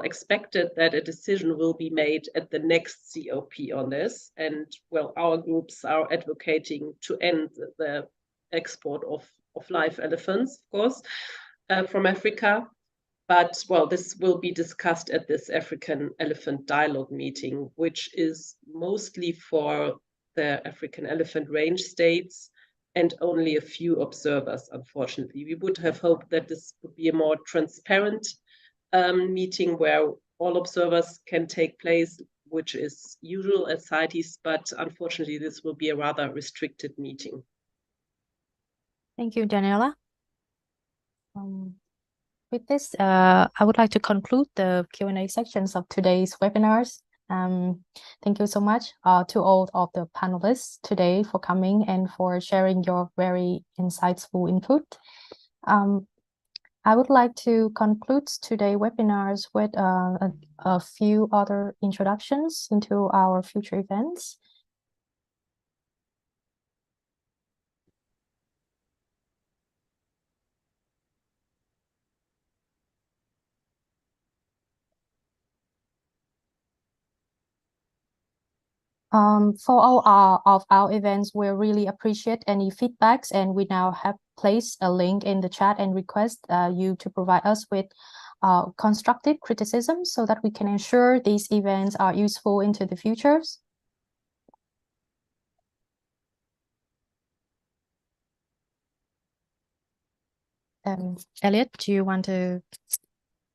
expected that a decision will be made at the next COP on this. And our groups are advocating to end the export of live elephants, of course, from Africa. But this will be discussed at this African elephant dialogue meeting, which is mostly for the African elephant range states and only a few observers, unfortunately. We would have hoped that this would be a more transparent meeting where all observers can take place, which is usual at CITES, but unfortunately this will be a rather restricted meeting. Thank you, Daniela. With this, I would like to conclude the Q&A sections of today's webinars. Thank you so much to all of the panelists today for coming and for sharing your very insightful input. I would like to conclude today's webinars with a few other introductions into our future events. For all of our events, we really appreciate any feedbacks, and we now have placed a link in the chat and request you to provide us with constructive criticism so that we can ensure these events are useful into the futures. Elliot, do you want to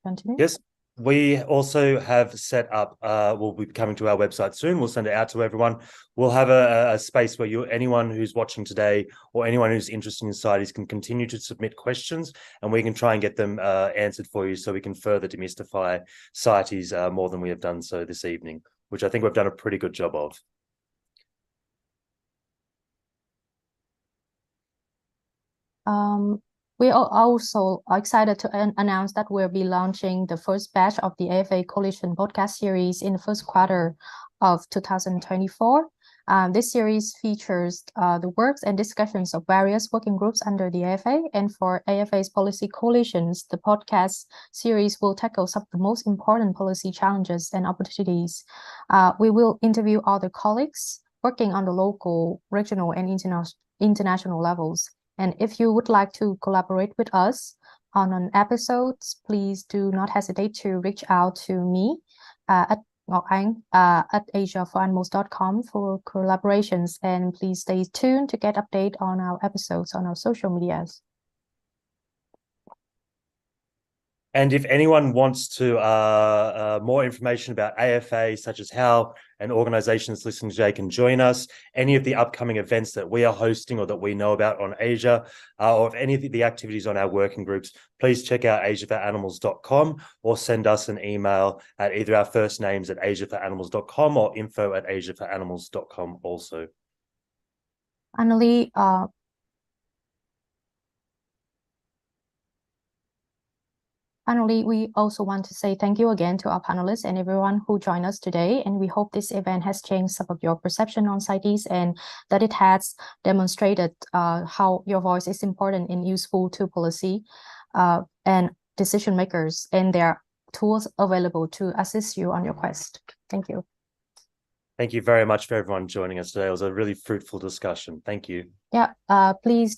continue? Yes. We also have set up, we'll be coming to our website soon. We'll send it out to everyone. We'll have a space where anyone who's watching today or anyone who's interested in CITES can continue to submit questions, and we can try and get them answered for you so we can further demystify CITES more than we have done so this evening, which I think we've done a pretty good job of. We are also excited to announce that we'll be launching the first batch of the AFA Coalition podcast series in the first quarter of 2024. This series features the works and discussions of various working groups under the AFA, and for AFA's policy coalitions, the podcast series will tackle some of the most important policy challenges and opportunities. We will interview other colleagues working on the local, regional, and international levels. And if you would like to collaborate with us on an episode, please do not hesitate to reach out to me at asiaforanimals.com for collaborations. And please stay tuned to get update on our episodes on our social medias. And if anyone wants to more information about AFA, such as how an organization that's listening today can join us, any of the upcoming events that we are hosting or that we know about on Asia, or if any of the activities on our working groups, please check out asiaforanimals.com or send us an email at either our first names at asiaforanimals.com or info@asiaforanimals.com also. Finally, we also want to say thank you again to our panelists and everyone who joined us today. And we hope this event has changed some of your perception on CITES and that it has demonstrated how your voice is important and useful to policy and decision makers, and there are tools available to assist you on your quest. Thank you. Thank you very much for everyone joining us today. It was a really fruitful discussion. Thank you. Yeah, please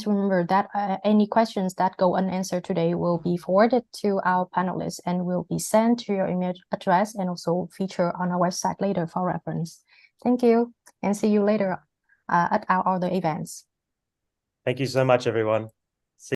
remember that any questions that go unanswered today will be forwarded to our panelists and will be sent to your email address and also feature on our website later for reference. Thank you, and see you later at our other events. Thank you so much, everyone.